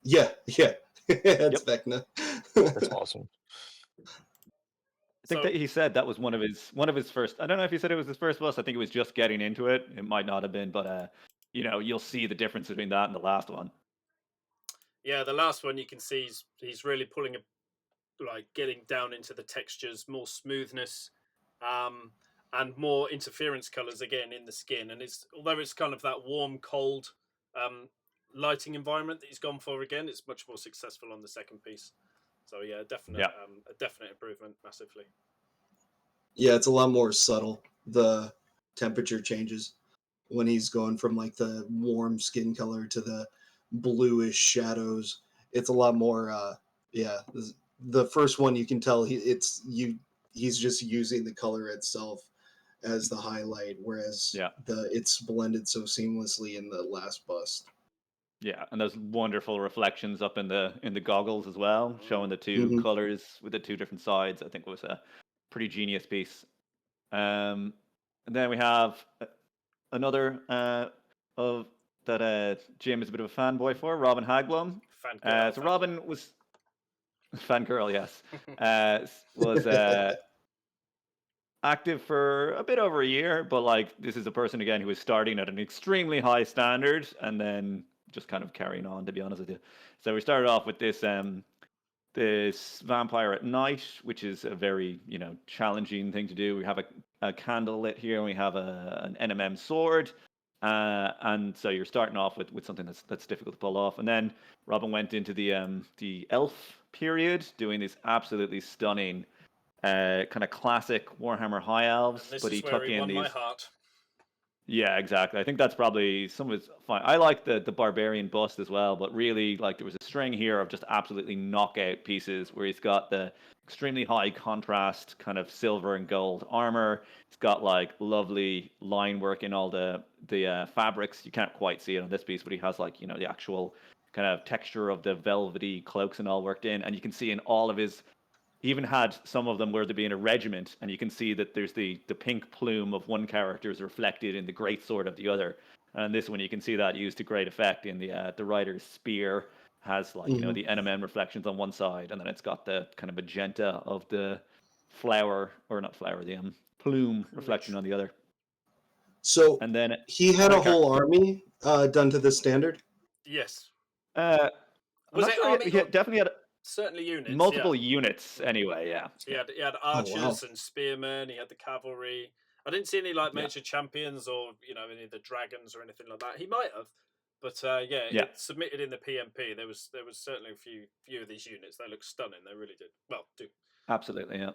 Yeah, it's Vecna. That's awesome. I think that he said that was one of his first. I don't know if he said it was his first bus. I think it was just getting into it. It might not have been, but you'll see the difference between that and the last one. Yeah, the last one you can see he's really pulling getting down into the textures, more smoothness, and more interference colors again in the skin. And although it's kind of that warm, cold lighting environment that he's gone for again, it's much more successful on the second piece. So yeah, a definite improvement, massively. Yeah, it's a lot more subtle. The temperature changes when he's going from like the warm skin color to the bluish shadows. It's a lot more. The first one you can tell he's just using the color itself as the highlight, whereas it's blended so seamlessly in the last bust. Yeah, and those wonderful reflections up in the goggles as well, showing the 2 colors with the 2 different sides. I think was a pretty genius piece. And then we have another of that Jim is a bit of a fanboy for, Robin Hagblom. So Robin was fangirl, yes, was active for a bit over a year, but like this is a person again who was starting at an extremely high standard and then just kind of carrying on, to be honest with you. So we started off with this this vampire at night, which is a very challenging thing to do. We have a candle lit here, and we have an NMM sword, and so you're starting off with something that's difficult to pull off. And then Robin went into the elf period, doing this absolutely stunning kind of classic Warhammer High Elves, but he took in these. My heart. Yeah, exactly. I think that's probably some of his fine. I like the barbarian bust as well, but really like there was a string here of just absolutely knockout pieces where he's got the extremely high contrast kind of silver and gold armor. He's got like lovely line work in all the fabrics. You can't quite see it on this piece, but he has like the actual kind of texture of the velvety cloaks and all worked in, and you can see in all of his. He even had some of them where they'd be in a regiment, and you can see that there's the pink plume of one character is reflected in the great sword of the other. And this one, you can see that used to great effect in the rider's spear has like the NMN reflections on one side, and then it's got the kind of magenta of the the plume reflection on the other. So and then he had a whole army done to this standard. Yes. Was it army? He definitely had. Certainly units. Multiple units, anyway, yeah. So he had archers and spearmen, he had the cavalry. I didn't see any like major champions or, any of the dragons or anything like that. He might have. But it submitted in the PMP. There was certainly a few of these units. They look stunning. They really did. Well, do. Absolutely, yeah.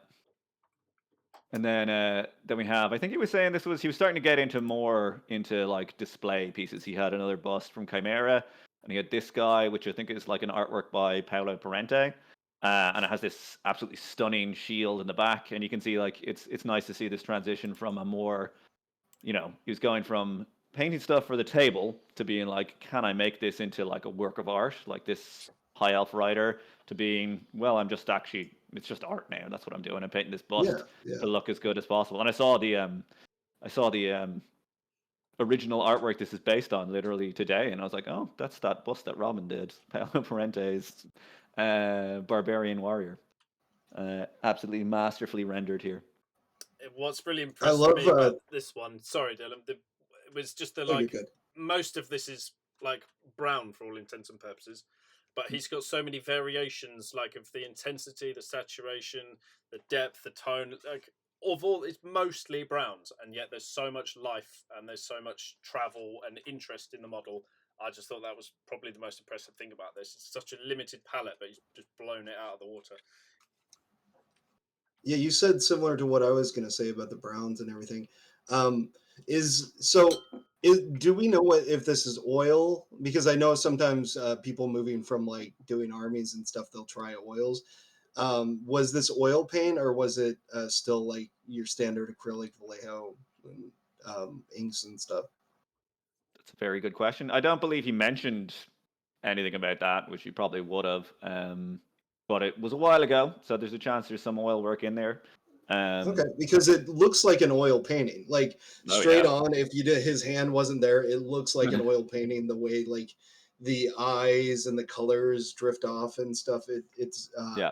And then we have, I think he was saying he was starting to get into like display pieces. He had another bust from Chimera. And he had this guy, which I think is like an artwork by Paolo Parente, and it has this absolutely stunning shield in the back. And you can see like it's nice to see this transition from a more, he was going from painting stuff for the table to being like, can I make this into like a work of art? Like this high elf writer to being, well, I'm just actually, it's just art now. That's what I'm doing. I'm painting this bust Yeah. to look as good as possible. And I saw the original artwork this is based on literally today, and I was like, oh, that's that bust that Robin did, Paolo Parente's Barbarian Warrior. Absolutely masterfully rendered here. What's really I impressed love. me about this one, sorry, Dylan, it was just the Oh, you're like good. most of this is like brown for all intents and purposes, but he's got so many variations, like of the intensity, the saturation, the depth, the tone. Like of all, it's mostly browns, and yet there's so much life and there's so much travel and interest in the model. I just thought that was probably the most impressive thing about this. It's such a limited palette, but he's just blown it out of the water. Yeah, you said similar to what I was going to say about the Browns and everything. Do we know what if this is oil? Because I know sometimes people moving from like doing armies and stuff, they'll try oils. Was this oil paint or was it still like your standard acrylic Vallejo and inks and stuff? That's a very good question. I don't believe he mentioned anything about that, which he probably would have. But it was a while ago, so there's a chance there's some oil work in there. Okay, because it looks like an oil painting. Like Oh, straight yeah. on, if you did his hand wasn't there, it looks like an oil painting. The way like the eyes and the colors drift off and stuff. It's Yeah.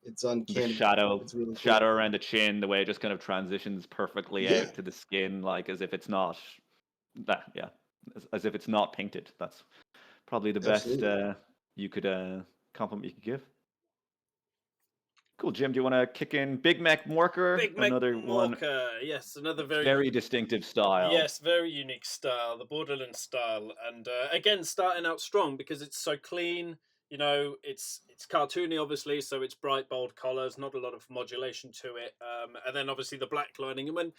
it's The uncanny. shadow, It's really cool. shadow around the chin, the way it just kind of transitions perfectly Yeah. out to the skin, like as if it's not that. Yeah, as if it's not painted. That's probably the best Absolutely. you could compliment you could give. Cool, Jim. Do you want to kick in Big Mac Morker? Big Mac Another one, Morker, yes, another very very distinctive style. yes, very unique style, the Borderland style, and again starting out strong because it's so clean. You know, it's cartoony, obviously, so it's bright, bold colors, not a lot of modulation to it, and then obviously the black lining. And when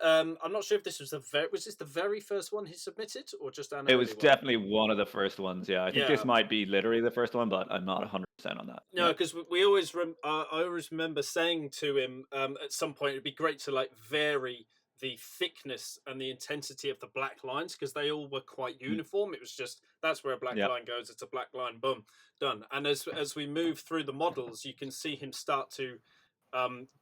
I'm not sure if this was was this the very first one he submitted or just an It early was one? definitely one of the first ones. Yeah, I think this Yeah. might be literally the first one, but I'm not 100% on that. No, because we always I always remember saying to him at some point it'd be great to like vary the thickness and the intensity of the black lines because they all were quite uniform. It was just that's where a black Yeah. line goes. It's a black line, boom, done. And as we move through the models, you can see him start to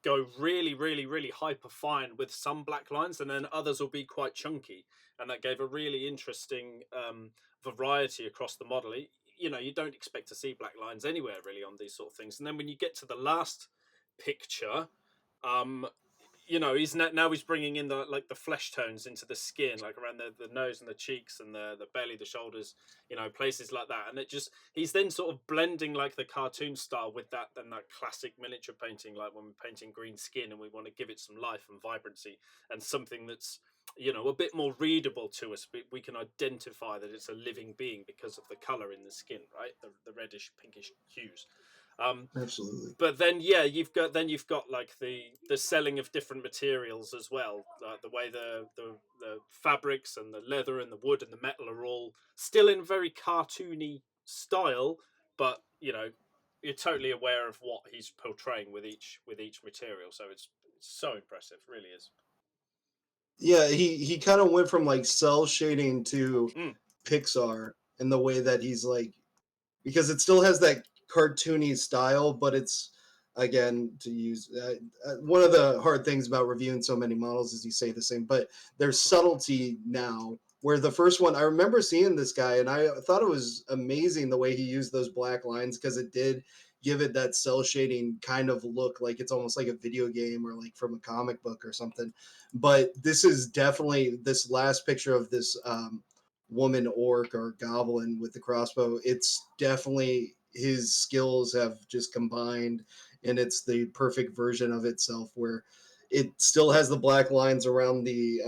go really, really, really hyper fine with some black lines, and then others will be quite chunky, and that gave a really interesting variety across the model. You know, you don't expect to see black lines anywhere really on these sort of things, and then when you get to the last picture, you know, now he's bringing in the flesh tones into the skin, like around the nose and the cheeks and the belly, the shoulders, you know, places like that. And it just he's then sort of blending like the cartoon style with that classic miniature painting, like when we're painting green skin and we want to give it some life and vibrancy and something that's, you know, a bit more readable to us. We can identify that it's a living being because of the color in the skin, right? The reddish pinkish hues. Absolutely. But then you've got like the selling of different materials as well, the way the fabrics and the leather and the wood and the metal are all still in very cartoony style, but you know you're totally aware of what he's portraying with each material, so it's so impressive, really is. Yeah, he kind of went from like cell shading to Pixar in the way that he's like, because it still has that cartoony style, but it's again to use one of the hard things about reviewing so many models is you say the same, but there's subtlety now. Where the first one, I remember seeing this guy and I thought it was amazing the way he used those black lines because it did give it that cell shading kind of look, like it's almost like a video game or like from a comic book or something. But this is definitely this last picture of this woman orc or goblin with the crossbow. It's definitely his skills have just combined, and it's the perfect version of itself where it still has the black lines around the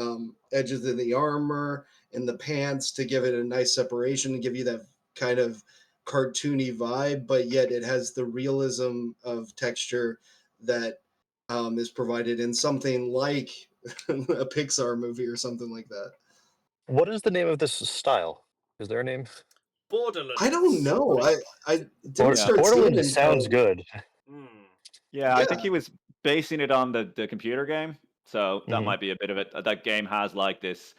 edges of the armor and the pants to give it a nice separation and give you that kind of cartoony vibe, but yet it has the realism of texture that is provided in something like a Pixar movie or something like that. What is the name of this style? Is there a name? Borderlands. I don't know. I didn't start Borderlands seeing sounds good. Yeah, I think Yeah. he was basing it on the computer game, so that Mhm. might be a bit of it. That game has like this,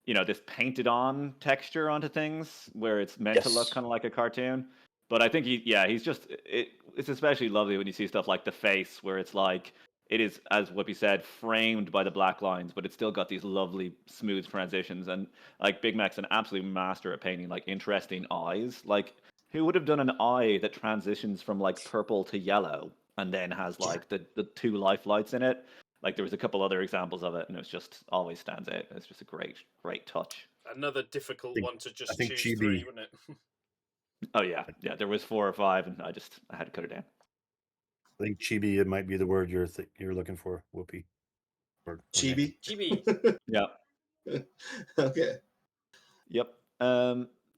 you know, this painted on texture onto things where it's meant to look Yes. kind of like a cartoon. But I think he's just it's especially lovely when you see stuff like the face, where it's like it is, as Whoopi said, framed by the black lines, but it's still got these lovely smooth transitions. And like Big Mac's an absolute master at painting like interesting eyes. Like who would have done an eye that transitions from like purple to yellow and then has like the two life lights in it? Like there was a couple other examples of it, and it's just always stands out. It's just a great touch. Another difficult one to I just think choose Chibi- three, wouldn't it? Oh yeah. There was 4 or 5, and I had to cut it down. I think chibi, it might be the word you're looking for, Whoopi. Or Chibi. Chibi. Yeah. Okay. Yep.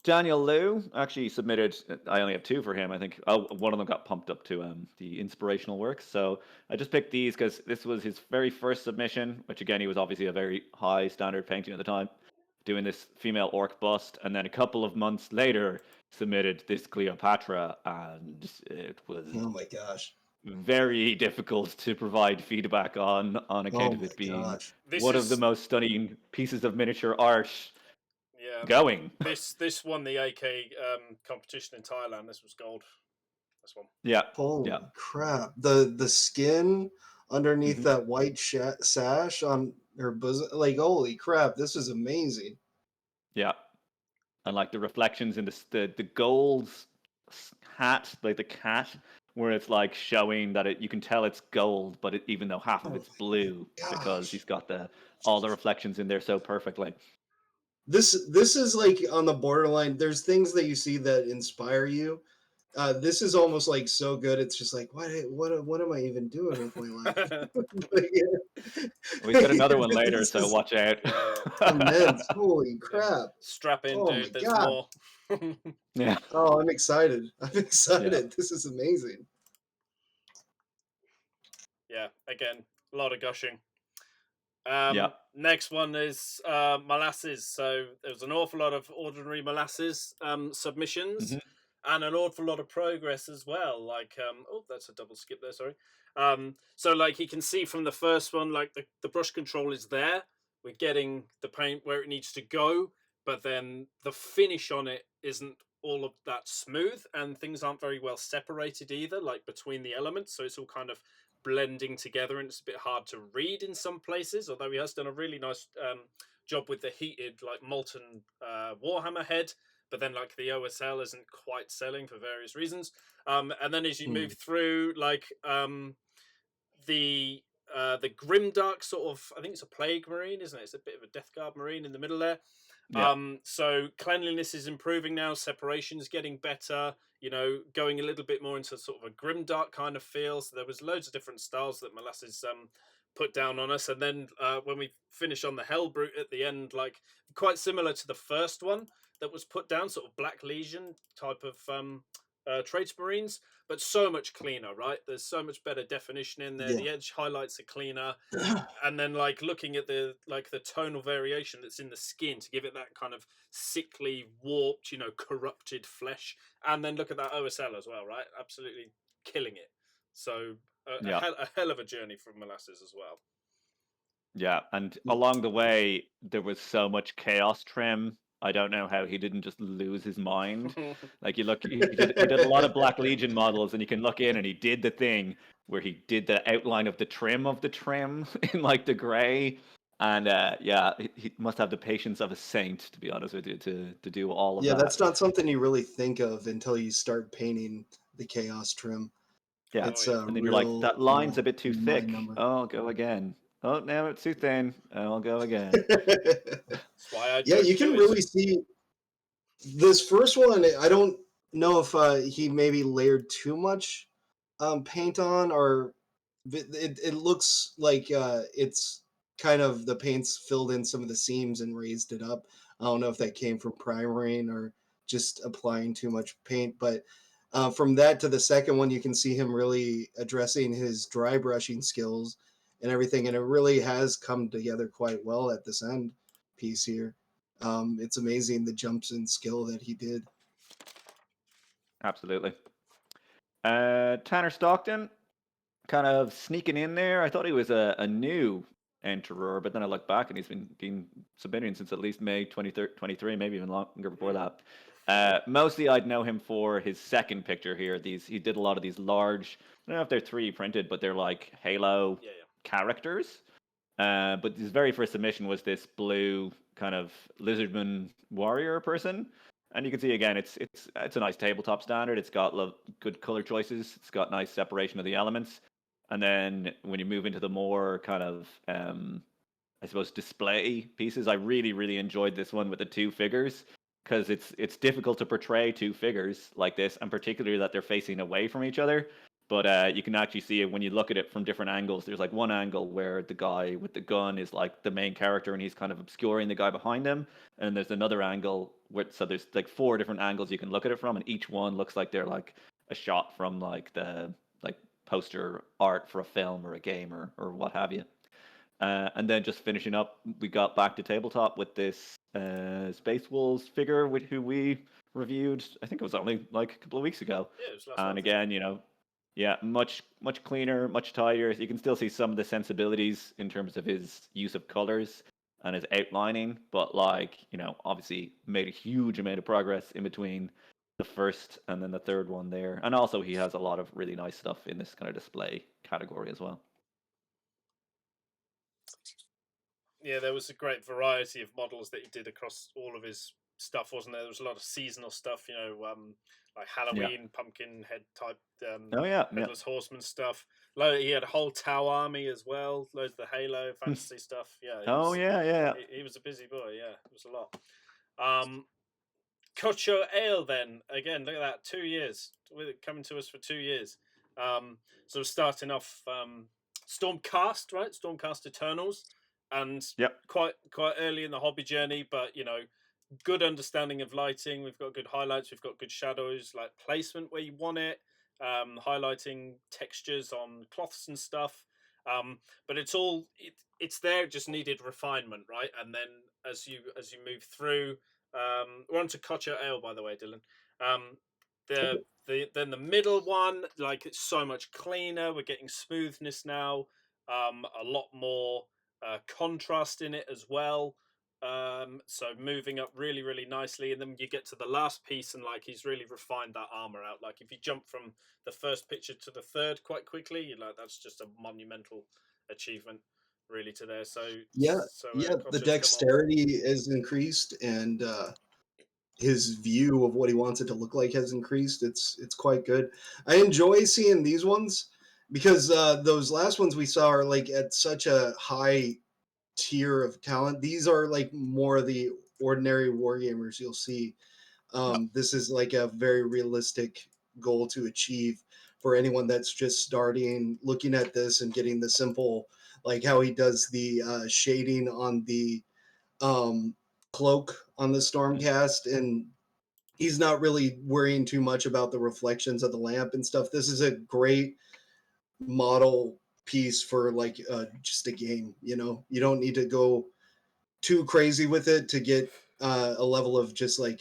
Daniel Liu actually submitted. I only have 2 for him. I think. Oh, one of them got pumped up to the inspirational works. So I just picked these because this was his very first submission, which again he was obviously a very high standard painting at the time, doing this female orc bust, and then a couple of months later submitted this Cleopatra, and it was Oh my gosh. very difficult to provide feedback on account Oh of my it being gosh. This one of is the most stunning pieces of miniature art yeah. going. This won the AK competition in Thailand. This was gold. This one. Yeah. Holy Yeah. crap. The skin underneath Mhm. that white sash on her bosom, like holy crap, this is amazing. Yeah. And like the reflections in the gold hat, like the cat, where it's like showing that you can tell it's gold, but even though half of Oh it's my blue because gosh. he's got all the reflections in there so perfectly. This is like on the borderline. There's things that you see that inspire you. This is almost like so good. It's just like what am I even doing with my life? Like, yeah. We've got another one later, This so is watch out. immense. Holy Yeah. crap. Strap in, Oh my dude. There's god. more. Yeah. Oh, I'm excited. I'm excited. Yeah. This is amazing. Yeah. Again, a lot of gushing. Yeah. Next one is molasses. So there was an awful lot of ordinary molasses submissions, Mhm. and an awful lot of progress as well. Like, oh, that's a double skip there. Sorry. So like you can see from the first one, like the brush control is there. We're getting the paint where it needs to go, but then the finish on it isn't all of that smooth, and things aren't very well separated either, like between the elements. So it's all kind of blending together, and it's a bit hard to read in some places, although he has done a really nice job with the heated like molten Warhammer head, but then like the OSL isn't quite selling for various reasons. And then as you move through, like the grimdark sort of, I think it's a plague marine, isn't it? It's a bit of a Death Guard marine in the middle there. Yeah. So cleanliness is improving now, separation is getting better, you know, going a little bit more into sort of a grimdark kind of feel. So there was loads of different styles that Molasses put down on us. And then when we finish on the Hellbrute at the end, like quite similar to the first one that was put down, sort of Black Legion type of Traits Marines, but so much cleaner, right? There's so much better definition in there. Yeah. The edge highlights are cleaner. And then like looking at the tonal variation that's in the skin to give it that kind of sickly, warped, you know, corrupted flesh. And then look at that OSL as well, right? Absolutely killing it. So Yeah. a hell of a journey from Molasses as well. Yeah, and along the way there was so much chaos trim. I don't know how he didn't just lose his mind. Like you look, he did a lot of Black Legion models, and you can look in, and he did the thing where he did the outline of the trim in like the gray, and yeah, he must have the patience of a saint, to be honest with you, to do all of Yeah, that. that's not something you really think of until you start painting the chaos trim. Yeah, It's yeah. a and then you're like, real, that line's a bit too mind thick. number. Oh, I'll go again. Oh, now it's too thin. Oh, I'll go again. That's why I Yeah, don't you can do really it. see this first one. I don't know if he maybe layered too much paint on, or it looks like it's kind of the paint's filled in some of the seams and raised it up. I don't know if that came from primering or just applying too much paint, but from that to the second one, you can see him really addressing his dry brushing skills and everything, and it really has come together quite well at this end piece here. It's amazing the jumps in skill that he did. Absolutely. Tanner Stockton, kind of sneaking in there. I thought he was a new enterer, but then I look back and he's been submitting since at least May 2023, maybe even longer before that. Mostly I'd know him for his second picture here. He did a lot of these large, I don't know if they're 3D printed, but they're like Halo characters. But his very first submission was this blue kind of lizardman warrior person. And you can see again, it's a nice tabletop standard. It's got good color choices. It's got nice separation of the elements. And then when you move into the more kind of, I suppose, display pieces, I really, really enjoyed this one with the two figures because it's difficult to portray two figures like this, and particularly that they're facing away from each other. But you can actually see it when you look at it from different angles. There's like one angle where the guy with the gun is like the main character and he's kind of obscuring the guy behind him. And there's another angle so there's like 4 different angles you can look at it from, and each one looks like they're like a shot from like the like poster art for a film or a game or what have you. And then just finishing up, we got back to tabletop with this Space Wolves figure who we reviewed. I think it was only like a couple of weeks ago. Yeah, it was last And month. again, yeah, much cleaner, much tidier. You can still see some of the sensibilities in terms of his use of colors and his outlining, but obviously made a huge amount of progress in between the first and then the third one there. And also he has a lot of really nice stuff in this kind of display category as well. Yeah, there was a great variety of models that he did across all of his stuff, wasn't there? There was a lot of seasonal stuff, like Halloween, pumpkin head type, Headless Horseman stuff. He had a whole Tau army as well, loads of the Halo fantasy stuff. Yeah. He was a busy boy. Yeah, it was a lot. Cocho Ale, then again, look at that, 2 years with it coming to us for 2 years. So starting off Stormcast, right? Stormcast Eternals. And quite early in the hobby journey, but good understanding of lighting. We've got good highlights, we've got good shadows, like placement where you want it, highlighting textures on cloths and stuff. But it's there. It just needed refinement, right? And then as you move through, we're on to Kocha Ale, by the way, Dylan. Then the middle one, like, it's so much cleaner. We're getting smoothness now, a lot more contrast in it as well. So moving up really, really nicely, and then you get to the last piece, and like he's really refined that armor out. Like if you jump from the first picture to the third quite quickly, that's just a monumental achievement, really, to there. So the dexterity is increased, and his view of what he wants it to look like has increased. It's quite good. I enjoy seeing these ones because those last ones we saw are like at such a high tier of talent. These are like more the ordinary wargamers you'll see. This is like a very realistic goal to achieve for anyone that's just starting, looking at this and getting the simple, like how he does the shading on the cloak on the Stormcast, and he's not really worrying too much about the reflections of the lamp and stuff. This is a great model piece for like just a game. You don't need to go too crazy with it to get a level of just like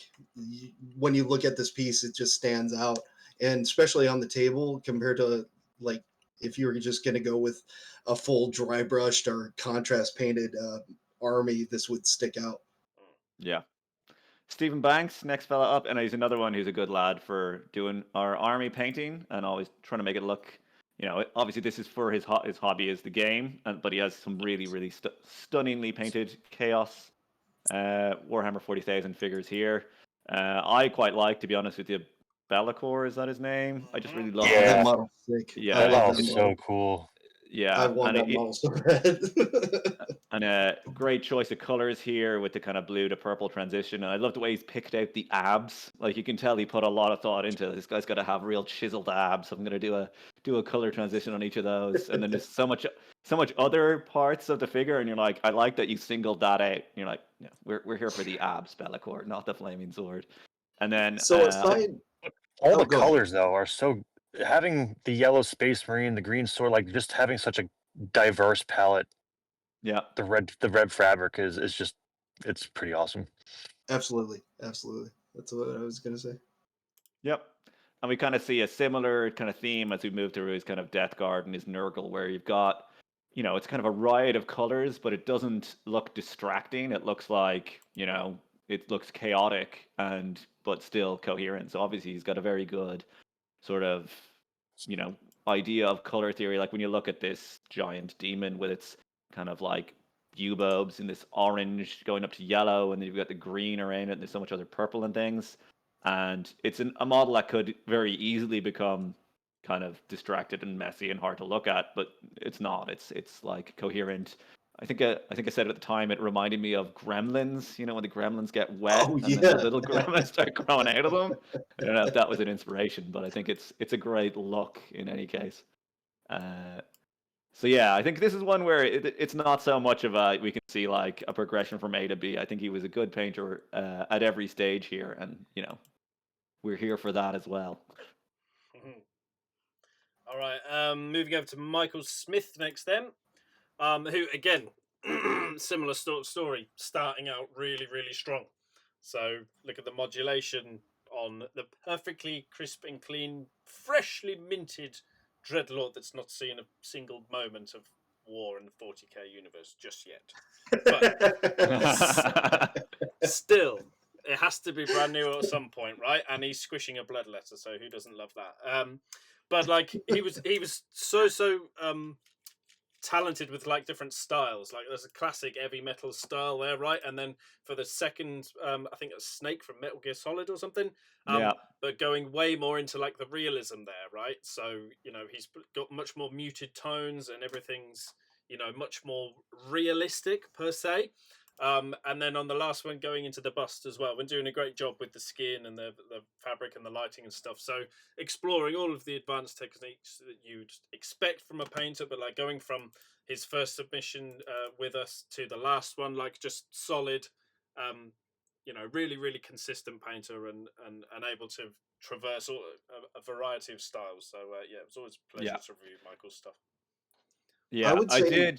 when you look at this piece, it just stands out, and especially on the table compared to like if you were just going to go with a full dry brushed or contrast painted army, this would stick out. Yeah. Stephen Banks, next fella up, and he's another one who's a good lad for doing our army painting and always trying to make it look. Obviously this is for his hobby is the game, but he has some really, really stunningly painted Chaos Warhammer 40,000 figures here. I quite like, to be honest with you, Be'lakor, is that his name? I just really love that model. Sick. Yeah, that model's so cool. Yeah, I want that model so bad. And a great choice of colors here with the kind of blue to purple transition. And I love the way he's picked out the abs. Like you can tell he put a lot of thought into it. This guy's got to have real chiseled abs. I'm going to do a color transition on each of those. And then there's so much other parts of the figure. And you're like, I like that you singled that out. And you're like, yeah, we're here for the abs, Be'lakor, not the flaming sword. And then so aside, all the colors though are so, having the yellow Space Marine, the green sword, like just having such a diverse palette. Yeah, the red fabric is just, it's pretty awesome. Absolutely. That's what I was gonna say. Yep. And we kind of see a similar kind of theme as we move through his kind of Death Guard and his Nurgle, where you've got, you know, it's kind of a riot of colors, but it doesn't look distracting. It looks like, you know, it looks chaotic and but still coherent. So obviously he's got a very good sort of, you know, idea of color theory. Like when you look at this giant demon with its kind of like bulbs and this orange going up to yellow, and then you've got the green around it, and there's so much other purple and things. And it's a model that could very easily become kind of distracted and messy and hard to look at, but it's not. It's like coherent. I think I said at the time it reminded me of Gremlins. You know, when the Gremlins get wet Oh and then the yeah. little Gremlins start growing out of them. I don't know if that was an inspiration, but I think it's a great look in any case. So yeah, I think this is one where it's not so much of a we can see like a progression from A to B. I think he was a good painter at every stage here, and you know we're here for that as well. All right, moving over to Michael Smith next then, who again, similar sort of story, starting out really, really strong. So look at the modulation on the perfectly crisp and clean, freshly minted Dreadlord that's not seen a single moment of war in the 40k universe just yet. But still, it has to be brand new at some point, right? And he's squishing a bloodletter, so who doesn't love that? But like he was so talented with like different styles. Like there's a classic heavy metal style there, right? And then for the second, I think it's Snake from Metal Gear Solid or something. Yeah. But going way more into like the realism there, right? So you know he's got much more muted tones and everything's much more realistic per se. And then on the last one, going into the bust as well, we're doing a great job with the skin and the fabric and the lighting and stuff. So exploring all of the advanced techniques that you'd expect from a painter, but like going from his first submission with us to the last one, like just solid, really, really consistent painter and able to traverse a variety of styles. So yeah, it was always a pleasure to review Michael's stuff. Yeah, I would say. I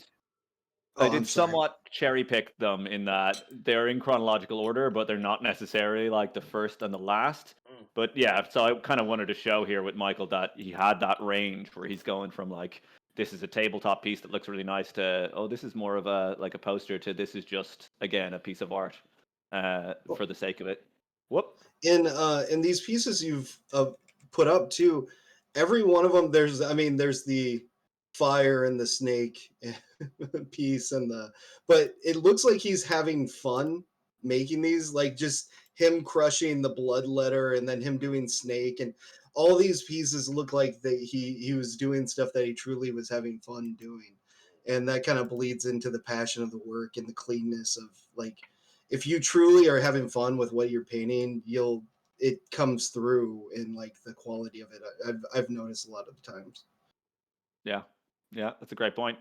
Oh, I'm did sorry. somewhat cherry pick them in that they're in chronological order, but they're not necessarily like the first and the last. But yeah, so I kind of wanted to show here with Michael that he had that range where he's going from like this is a tabletop piece that looks really nice to this is more of a like a poster to this is just again a piece of art for the sake of it. Whoop. In these pieces you've put up too, every one of them there's the fire and the snake piece but it looks like he's having fun making these, like just him crushing the bloodletter and then him doing snake, and all these pieces look like that he was doing stuff that he truly was having fun doing, and that kind of bleeds into the passion of the work and the cleanness of like if you truly are having fun with what you're painting, it comes through in like the quality of it. I've noticed a lot of the times. Yeah, that's a great point.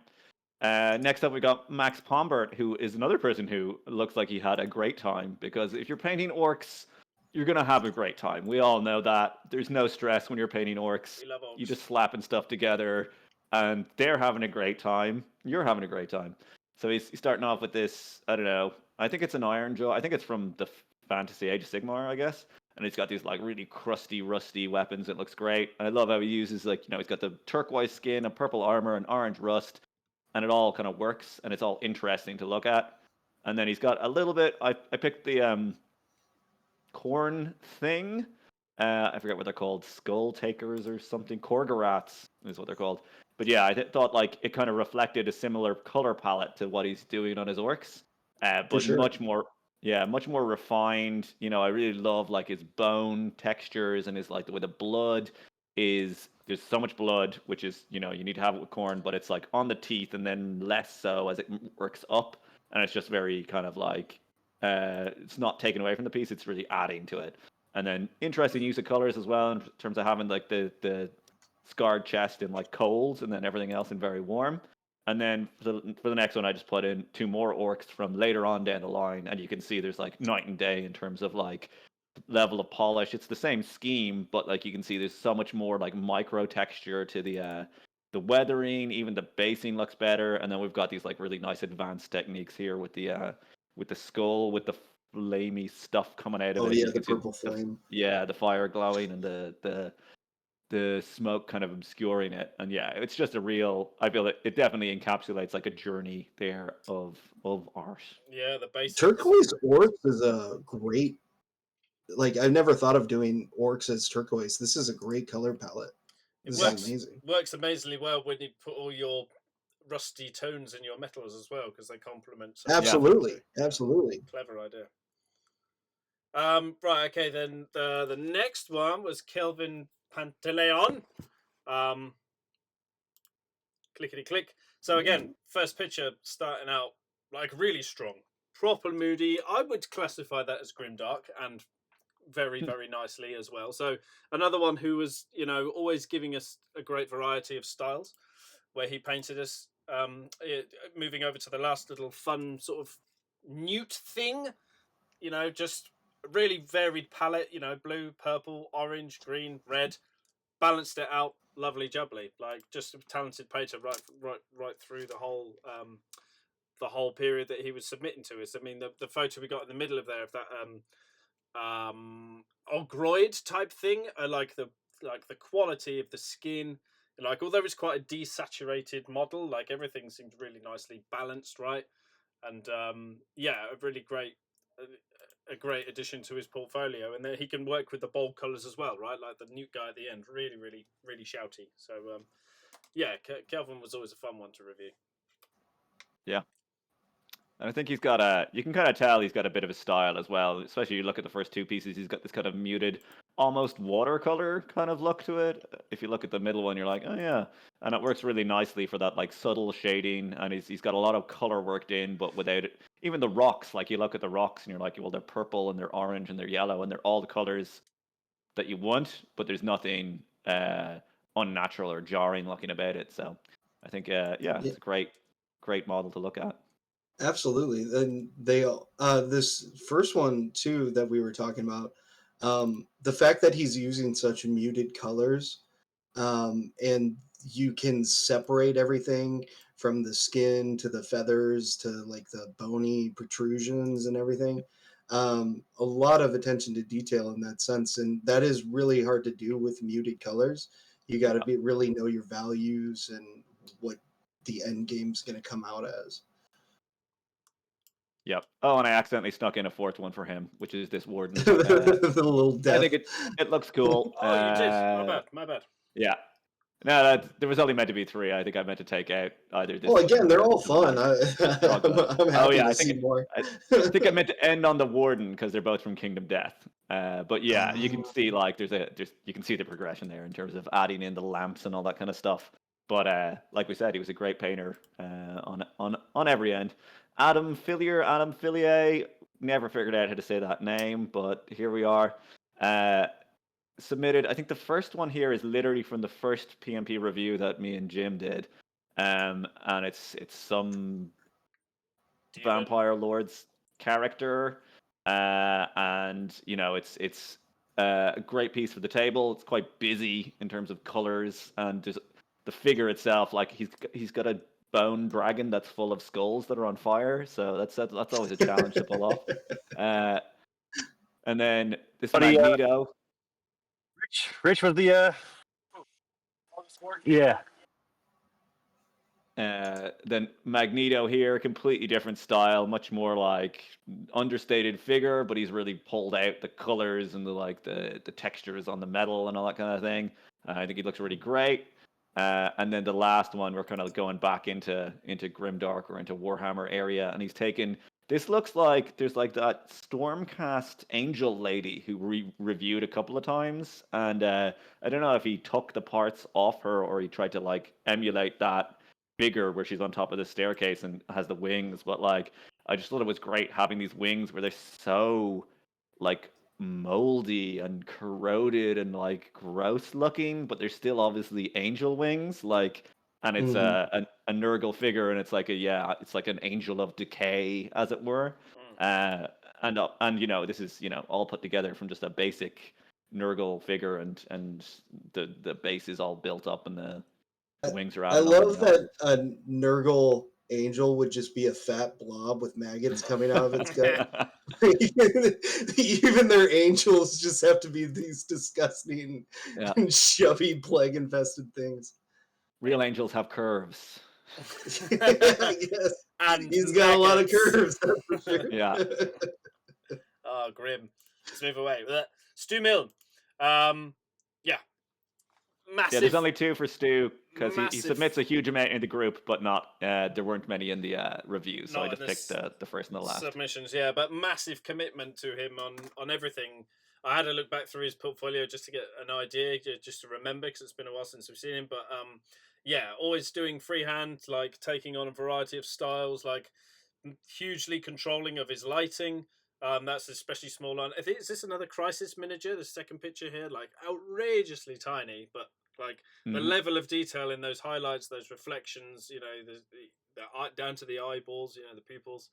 Next up, we got Max Pombert, who is another person who looks like he had a great time, because if you're painting orcs, you're going to have a great time. We all know that. There's no stress when you're painting orcs. We love orcs. You just slapping stuff together, and they're having a great time. You're having a great time. So he's starting off with this, I don't know, I think it's an Iron Jaw. I think it's from the Fantasy Age of Sigmar, I guess. And he's got these like really crusty, rusty weapons. It looks great. And I love how he uses like, he's got the turquoise skin, a purple armor, and orange rust, and it all kind of works, and it's all interesting to look at. And then he's got a little bit. I picked the corn thing. I forget what they're called, skull takers or something. Korgorats is what they're called. But yeah, I thought like it kind of reflected a similar color palette to what he's doing on his orcs, but sure. much more refined. I really love like his bone textures and his like the way the blood is. There's so much blood, which is you need to have it with corn, but it's like on the teeth and then less so as it works up, and it's just very kind of like it's not taken away from the piece; it's really adding to it. And then interesting use of colors as well in terms of having like the scarred chest in like cold, and then everything else in very warm. And then for the next one, I just put in 2 more orcs from later on down the line, and you can see there's like night and day in terms of like level of polish. It's the same scheme, but like you can see there's so much more like micro texture to the weathering. Even the basing looks better, and then we've got these like really nice advanced techniques here with the skull with the flamey stuff coming out of it. Oh You yeah, can the see purple flame. the fire glowing and the the smoke kind of obscuring it. And yeah, it's just a real. I feel it definitely encapsulates like a journey there of art. Yeah, the basics. Turquoise orcs is a great. Like, I've never thought of doing orcs as turquoise. This is a great color palette. It This works, is amazing. works amazingly well when you put all your rusty tones in your metals as well, because they complement. So Absolutely, absolutely. Clever idea. Right, okay, then the next one was Kelvin Pantaleon. Clickety click. So again, first picture starting out like really strong, proper moody. I would classify that as grimdark, and very very nicely as well. So another one who was, you know, always giving us a great variety of styles, where he painted us. Moving over to the last little fun sort of newt thing, you know, just really varied palette. You know, blue, purple, orange, green, red. Balanced it out, lovely jubbly. Like just a talented painter right through the whole period that he was submitting to us. I mean, the photo we got in the middle of there of that ogroid type thing, like the quality of the skin, like although it's quite a desaturated model, like everything seemed really nicely balanced, right? And yeah, a really great a great addition to his portfolio, and then he can work with the bold colors as well, right? Like the newt guy at the end, really shouty. So yeah, Kelvin was always a fun one to review. Yeah. And I think he's got a, you can kind of tell he's got a bit of a style as well, especially you look at the first two pieces, he's got this kind of muted, almost watercolor kind of look to it. If you look at the middle one, you're like, oh yeah. And it works really nicely for that like subtle shading, and he's got a lot of color worked in, but without it. Even the rocks, like you look at the rocks and you're like, well, they're purple and they're orange and they're yellow and they're all the colors that you want, but there's nothing unnatural or jarring looking about it. So I think, yeah, it's a great model to look at. Absolutely. And they this first one too that we were talking about, the fact that he's using such muted colors, and you can separate everything from the skin to the feathers to like the bony protrusions and everything. A lot of attention to detail in that sense, and that is really hard to do with muted colors. You got to be really know your values and what the end game's going to come out as. Yep. Oh, and I accidentally snuck in a fourth one for him, which is this warden. The little death. I think it looks cool. Oh, you did. My bad. Yeah. No, there was only meant to be three. I think I meant to take out either this. Well, again, they're all fun. I'm happy to see think more. I think I meant to end on the warden because they're both from Kingdom Death. But yeah, you can see like you can see the progression there in terms of adding in the lamps and all that kind of stuff. But like we said, he was a great painter on every end. Adam Fillier, never figured out how to say that name, but here we are. Submitted. I think the first one here is literally from the first PMP review that me and Jim did, and it's some vampire lord's character, and you know it's a great piece for the table. It's quite busy in terms of colors, and just the figure itself, like he's got a bone dragon that's full of skulls that are on fire, so that's always a challenge to pull off. And then this Magneto. Rich was the yeah. Then Magneto here, completely different style, much more like understated figure, but he's really pulled out the colors and the textures on the metal and all that kind of thing. I think he looks really great. And then the last one, we're kind of going back into Grimdark or into Warhammer area, and he's taken. This looks like there's like that Stormcast Angel lady who reviewed a couple of times, and I don't know if he took the parts off her or he tried to like emulate that figure where she's on top of the staircase and has the wings. But like, I just thought it was great having these wings where they're so like moldy and corroded and like gross looking, but they're still obviously angel wings. Like, and it's a Nurgle figure, and it's like it's like an angel of decay, as it were. And you know, this is, you know, all put together from just a basic Nurgle figure, and the base is all built up, and the wings are out. I love that Nurgle angel would just be a fat blob with maggots coming out of its gut. Even their angels just have to be these disgusting Yeah. and chubby plague-infested things. Real angels have curves. I guess. And He's got a lot of maggots. curves, that's for sure. Yeah. Oh, grim. Let's move away. Stu Milne. Yeah. Massive. Yeah, there's only 2 for Stu because he Massive. submits a huge amount in the group, but not there weren't many in the review, so I Not just in picked the first and the last. submissions, yeah, but massive commitment to him on everything. I had to look back through his portfolio just to get an idea, just to remember, because it's been a while since we've seen him. But yeah, always doing freehand, like taking on a variety of styles, like hugely controlling of his lighting. That's especially small line. I think, is this another Crisis miniature? The second picture here, like outrageously tiny, but like the level of detail in those highlights, those reflections, you know, the down to the eyeballs, you know, the pupils,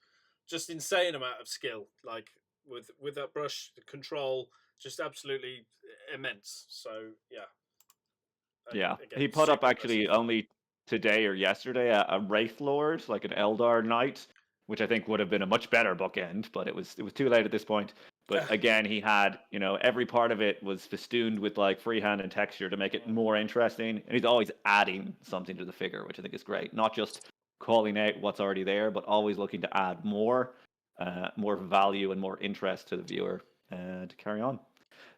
just insane amount of skill. Like with that brush control, just absolutely immense. So yeah, Yeah, again, he put up super actually impressive. only today or yesterday a Wraith Lord, like an Eldar Knight, which I think would have been a much better bookend, but it was too late at this point. But again, he had, you know, every part of it was festooned with like freehand and texture to make it more interesting, and he's always adding something to the figure, which I think is great. Not just calling out what's already there, but always looking to add more value and more interest to the viewer to carry on.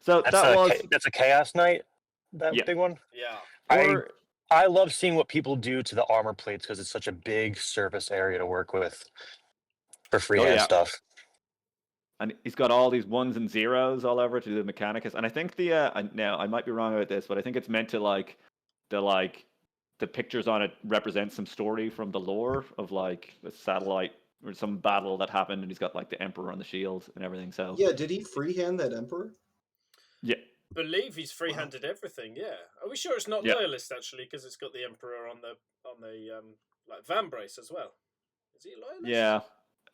So that was That's a Chaos Knight, that Yeah. big one. Yeah. or I love seeing what people do to the armor plates because it's such a big surface area to work with for freehand yeah. stuff. And he's got all these 1s and 0s all over to do the Mechanicus. And I think now I might be wrong about this, but I think it's meant to the pictures on it represent some story from the lore of like a satellite or some battle that happened, and he's got like the Emperor on the shield and everything. So Yeah, did he freehand that Emperor? yeah, Believe he's free-handed everything. Yeah, are we sure it's not Yeah. loyalist actually? Because it's got the Emperor on the like van brace as well. Is he a loyalist? yeah.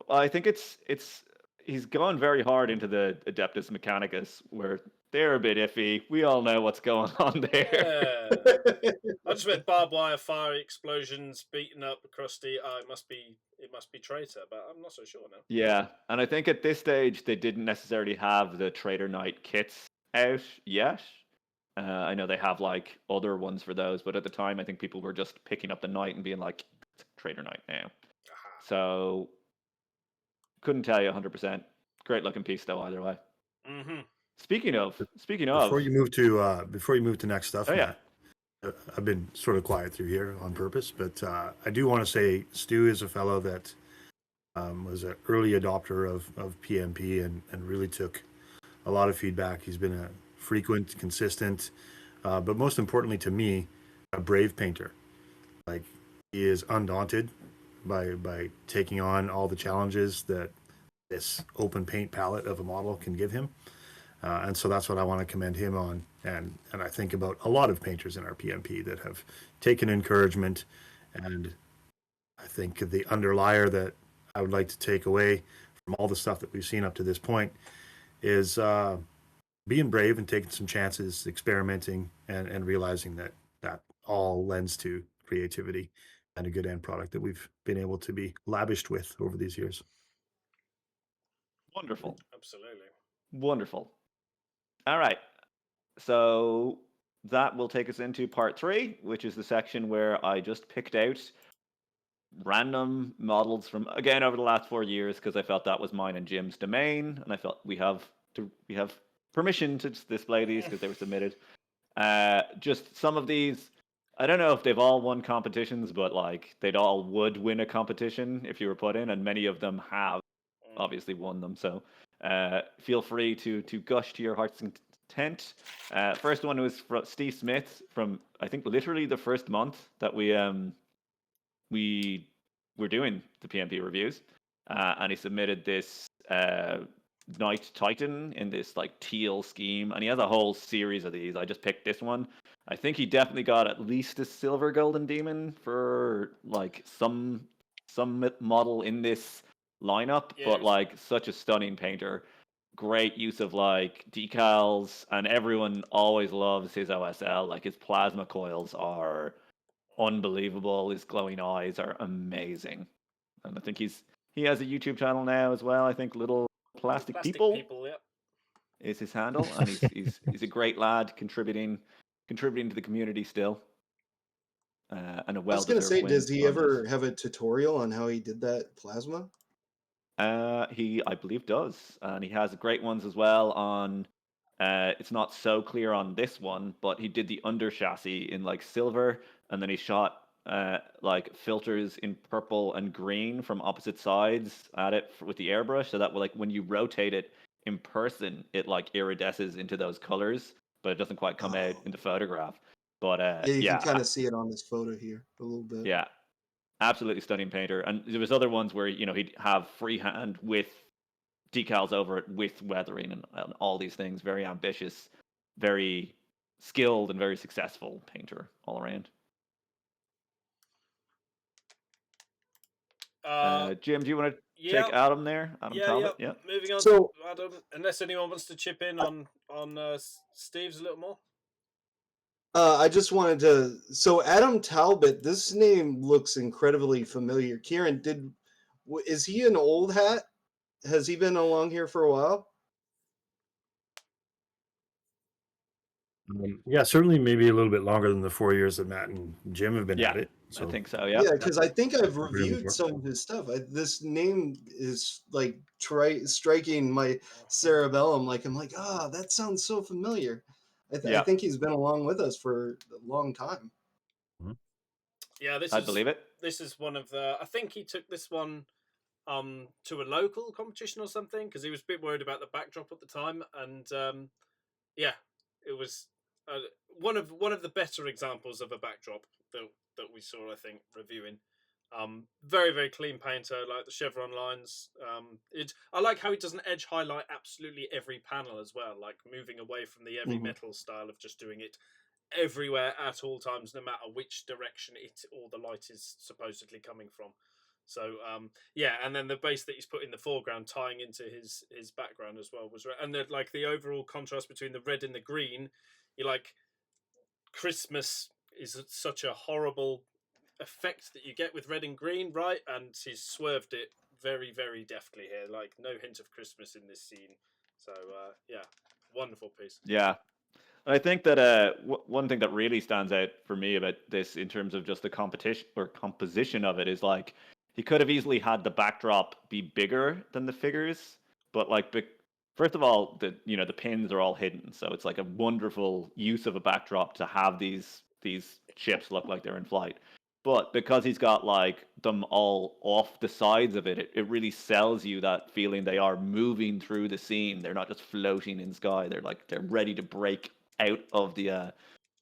Well, I think he's gone very hard into the Adeptus Mechanicus, where they're a bit iffy. We all know what's going on there. Yeah. I just read barbed wire, fiery explosions, beaten up, crusty. It must be traitor, but I'm not so sure now. Yeah, and I think at this stage they didn't necessarily have the Trader Knight kits out yet. I know they have like other ones for those, but at the time I think people were just picking up the Knight and being like, Trader Knight now. Aha. So couldn't tell you 100%. Great looking piece though, either way. Mm-hmm. Speaking of, Before you move to next stuff, Oh, yeah. Matt, I've been sort of quiet through here on purpose, but I do want to say Stu is a fellow that was an early adopter of PMP and really took a lot of feedback. He's been a frequent, consistent, but most importantly to me, a brave painter. Like, he is undaunted by taking on all the challenges that this open paint palette of a model can give him. And so that's what I want to commend him on. And I think about a lot of painters in our PMP that have taken encouragement. And I think the underlier that I would like to take away from all the stuff that we've seen up to this point is being brave and taking some chances, experimenting, and realizing that all lends to creativity and a good end product that we've been able to be lavished with over these years. Wonderful. Absolutely. Wonderful. All right. So that will take us into part 3, which is the section where I just picked out random models from, again, over the last 4 years, because I felt that was mine and Jim's domain, and I felt we have permission to display these because they were submitted. Just some of these, I don't know if they've all won competitions, but like they'd all would win a competition if you were put in, and many of them have obviously won them. So feel free to gush to your heart's content. First one was from Steve Smith from, I think, literally the first month that we were doing the PMP reviews, and he submitted this Knight Titan in this like teal scheme, and he has a whole series of these. I just picked this one. I think he definitely got at least a silver golden demon for like some model in this lineup, but like such a stunning painter. Great use of like decals, and everyone always loves his OSL. Like his plasma coils are unbelievable. His glowing eyes are amazing. and I think he has a YouTube channel now as well. I think Little Plastic People yeah. is his handle, and he's a great lad, contributing to the community still, and a I was gonna well-deserved say, win does he on this. ever have a tutorial on how he did that plasma? He, I believe, does, and he has great ones as well on. It's not so clear on this one, but he did the under chassis in like silver, and then he shot like filters in purple and green from opposite sides at it with the airbrush, so that like when you rotate it in person, it like iridesces into those colors, but it doesn't quite come out Oh, in the photograph. But yeah, you can yeah, kind of see it on this photo here a little bit. yeah, absolutely stunning painter. And there was other ones where he'd have freehand with decals over it with weathering and all these things. Very ambitious, very skilled, and very successful painter all around. Jim, do you want to take Adam there? Adam Talbot? Yeah. Moving on So- to Adam, unless anyone wants to chip in on Steve's a little more. I just wanted to. So Adam Talbot, this name looks incredibly familiar. Kieran, is he an old hat? Has he been along here for a while? Yeah, certainly maybe a little bit longer than the 4 years that Matt and Jim have been Yeah, at it. I So think so. Yeah. Yeah, because I think I've Before. reviewed some of his stuff. This name is like striking my cerebellum. Like I'm like, that sounds so familiar. I Yeah. think he's been along with us for a long time. Yeah, I believe it. This is one of the. I think he took this one to a local competition or something because he was a bit worried about the backdrop at the time, and yeah, it was one of the better examples of a backdrop that we saw. I think reviewing. Very, very clean painter, like the chevron lines. I like how he doesn't edge highlight absolutely every panel as well, like moving away from the heavy metal style of just doing it everywhere at all times, no matter which direction it or the light is supposedly coming from. So yeah, and then the base that he's put in the foreground, tying into his background as well, was and like the overall contrast between the red and the green. You like Christmas is such a horrible effect that you get with red and green, right? And he's swerved it very, very deftly here. Like no hint of Christmas in this scene. So yeah, wonderful piece. Yeah. I think that one thing that really stands out for me about this in terms of just the competition or composition of it is like he could have easily had the backdrop be bigger than the figures, but like first of all, the pins are all hidden, so it's like a wonderful use of a backdrop to have these ships look like they're in flight. But because he's got like them all off the sides of it, it really sells you that feeling they are moving through the scene. They're not just floating in sky. They're ready to break out of the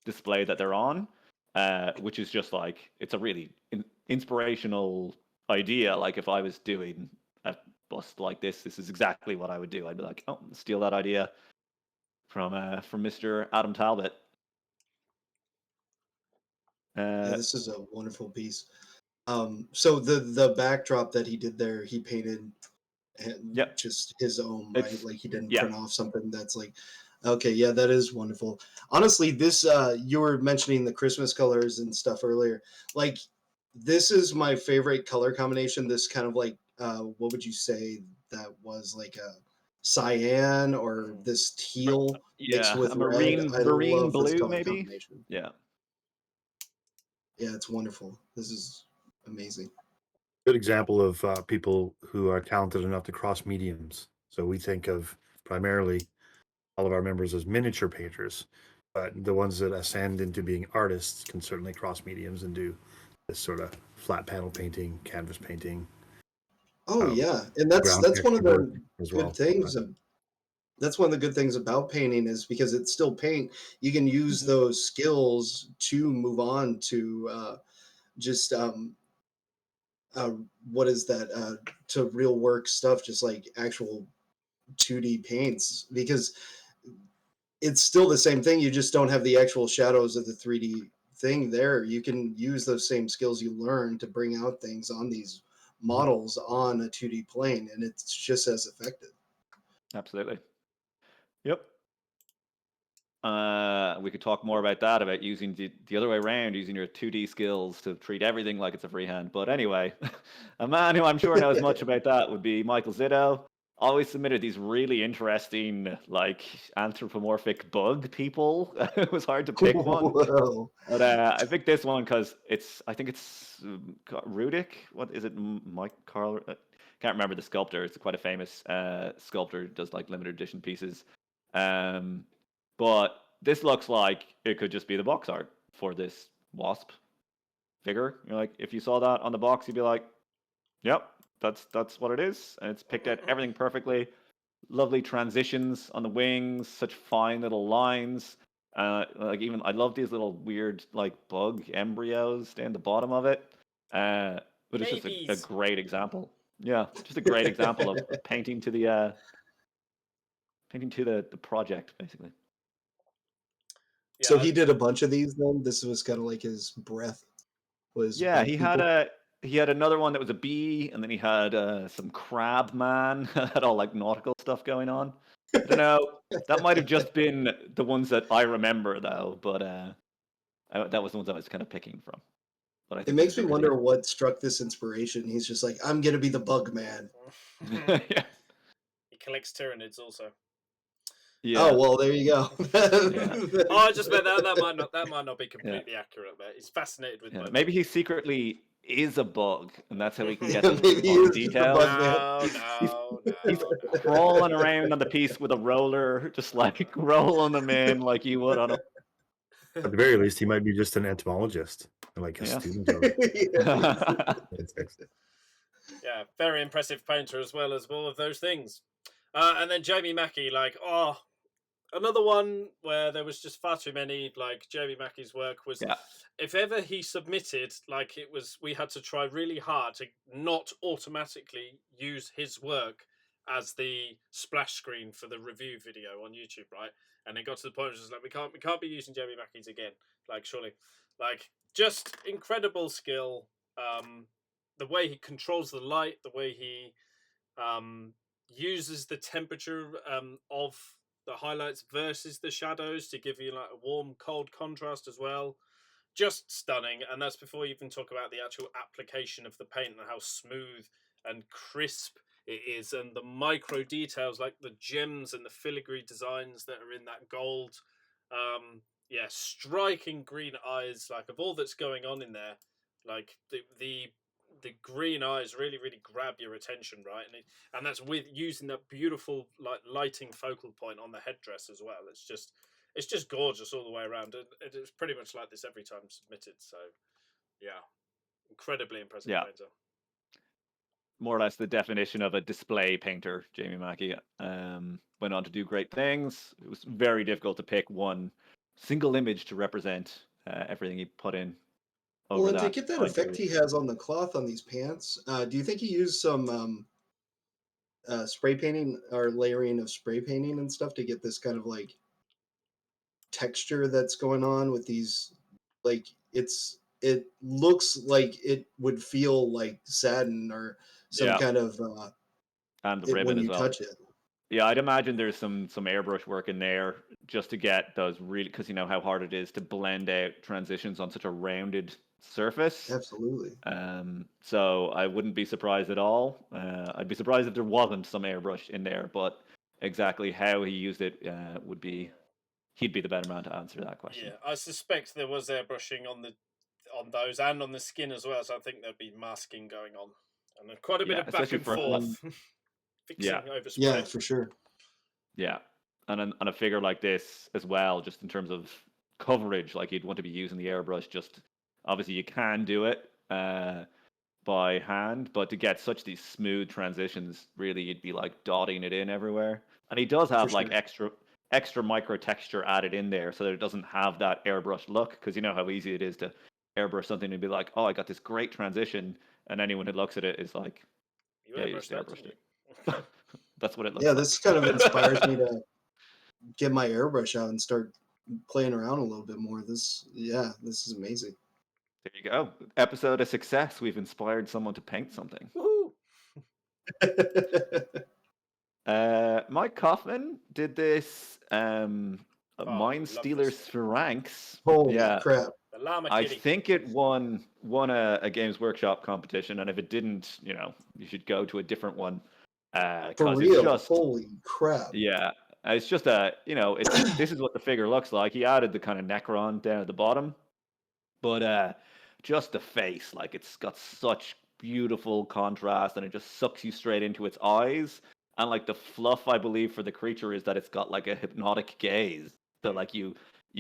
display that they're on, which is just like it's a really inspirational idea. Like if I was doing a bust like this is exactly what I would do. I'd be like, oh, steal that idea from Mr. Adam Talbot. Yeah, this is a wonderful piece. So the backdrop that he did there, he painted Yep. just his own, right? Like he didn't yeah. print off something that's like, okay, yeah, that is wonderful. Honestly, this you were mentioning the Christmas colors and stuff earlier. Like this is my favorite color combination. This kind of like, what would you say that was like a cyan or this teal mixed with a marine red? I love blue, this color maybe. combination. Yeah. Yeah, it's wonderful. This is amazing. Good example of people who are talented enough to cross mediums. So we think of primarily all of our members as miniature painters, but the ones that ascend into being artists can certainly cross mediums and do this sort of flat panel painting, canvas painting. Oh yeah, and that's one of the good things. That's one of the good things about painting is because it's still paint. You can use those skills to move on to just what is that to real work stuff, just like actual 2D paints, because it's still the same thing. You just don't have the actual shadows of the 3D thing there. You can use those same skills you learn to bring out things on these models on a 2D plane, and it's just as effective. Absolutely. Yep. We could talk more about that, about using the other way around, using your 2D skills to treat everything like it's a freehand. But anyway, a man who I'm sure knows much about that would be Michael Zito. Always submitted these really interesting, like, anthropomorphic bug people. It was hard to pick one. Whoa. But I picked this one because I think it's Rudik. What is it? Mike Carl? Can't remember the sculptor. It's quite a famous sculptor. Does like limited edition pieces. But this looks like it could just be the box art for this wasp figure. You're like, if you saw that on the box, you'd be like, "Yep, that's what it is," and it's picked out everything perfectly. Lovely transitions on the wings, such fine little lines. Like even I love these little weird like bug embryos down the bottom of it. But it's just a Babies. great example. Yeah, just a great example of painting to the project basically. Yeah, So he did a bunch of these then? This was kind of like his breath was Yeah, bug people? he had another one that was a bee, and then he had some crab man. Had all like nautical stuff going on. I don't know. That might have just been the ones that I remember though, but that was the ones I was kind of picking from. But I It think makes these me are really wonder what struck this inspiration. He's just like, I'm gonna be the bug man. yeah. He collects Tyranids also. Yeah. Oh well, there you go. Oh, I just meant that might not be completely accurate. But he's fascinated with bugs. Maybe he secretly is a bug, and that's how he can get Yeah, the maybe he fine is just a details. bug man. He's crawling around on the piece with a roller, just like rolling them in like you would on a. At the very least, he might be just an entomologist, like a Yeah. student of insects. Yeah, very impressive painter as well as all of those things. And then Jamie Mackey, like, another one where there was just far too many. Like Jamie Mackey's work was, Yeah. if ever he submitted, like it was, we had to try really hard to not automatically use his work as the splash screen for the review video on YouTube, right? And it got to the point where it was like, we can't be using Jamie Mackey's again. Like, surely, like, just incredible skill. The way he controls the light, the way he uses the temperature of the highlights versus the shadows to give you like a warm, cold contrast as well. Just stunning. And that's before you even talk about the actual application of the paint and how smooth and crisp it is, and the micro details like the gems and the filigree designs that are in that gold. Yeah, striking green eyes. Like of all that's going on in there, like the green eyes really grab your attention, right? And that's with using that beautiful like lighting focal point on the headdress as well. It's just gorgeous all the way around. It's pretty much like this every time submitted. So yeah, incredibly impressive Yeah. painter. More or less the definition of a display painter, Jamie Mackey. Went on to do great things. It was very difficult to pick one single image to represent everything he put in. Well, and to that get that time effect period. he has on the cloth on these pants, do you think he used some spray painting or layering of spray painting and stuff to get this kind of like texture that's going on with these? Like it looks like it would feel like satin or some Yeah. kind of And the it ribbon when as you well. touch it. Yeah, I'd imagine there's some airbrush work in there just to get those really, because you know how hard it is to blend out transitions on such a rounded surface. Absolutely. So I wouldn't be surprised at all. I'd be surprised if there wasn't some airbrush in there, but exactly how he used it he'd be the better man to answer that question. Yeah, I suspect there was airbrushing on those and on the skin as well. So I think there'd be masking going on, and then quite a bit Yeah, of back especially and for forth, fixing over spray. Yeah, for sure. Yeah, and on a figure like this as well, just in terms of coverage, like you'd want to be using the airbrush. Just obviously you can do it by hand, but to get such these smooth transitions, really you'd be like dotting it in everywhere. And he does have For like sure. extra micro texture added in there, so that it doesn't have that airbrush look. Because you know how easy it is to airbrush something and be like, oh, I got this great transition, and anyone who looks at it is like, You yeah, you airbrushed just that, airbrushed didn't it. That's what it looks Yeah, like. this kind of inspires me to get my airbrush out and start playing around a little bit more. This is amazing. There you go. Episode of success. We've inspired someone to paint something. Woohoo! Mike Kaufman did this Mine love Stealer this thing. Sphinx. Holy Yeah, crap! The llama I kitty. think it won a Games Workshop competition, and if it didn't, you should go to a different one. For Because it's real, just holy crap! yeah, it's just this is what the figure looks like. He added the kind of Necron down at the bottom, but just the face, like it's got such beautiful contrast, and it just sucks you straight into its eyes. And like the fluff, I believe, for the creature is that it's got like a hypnotic gaze. So like you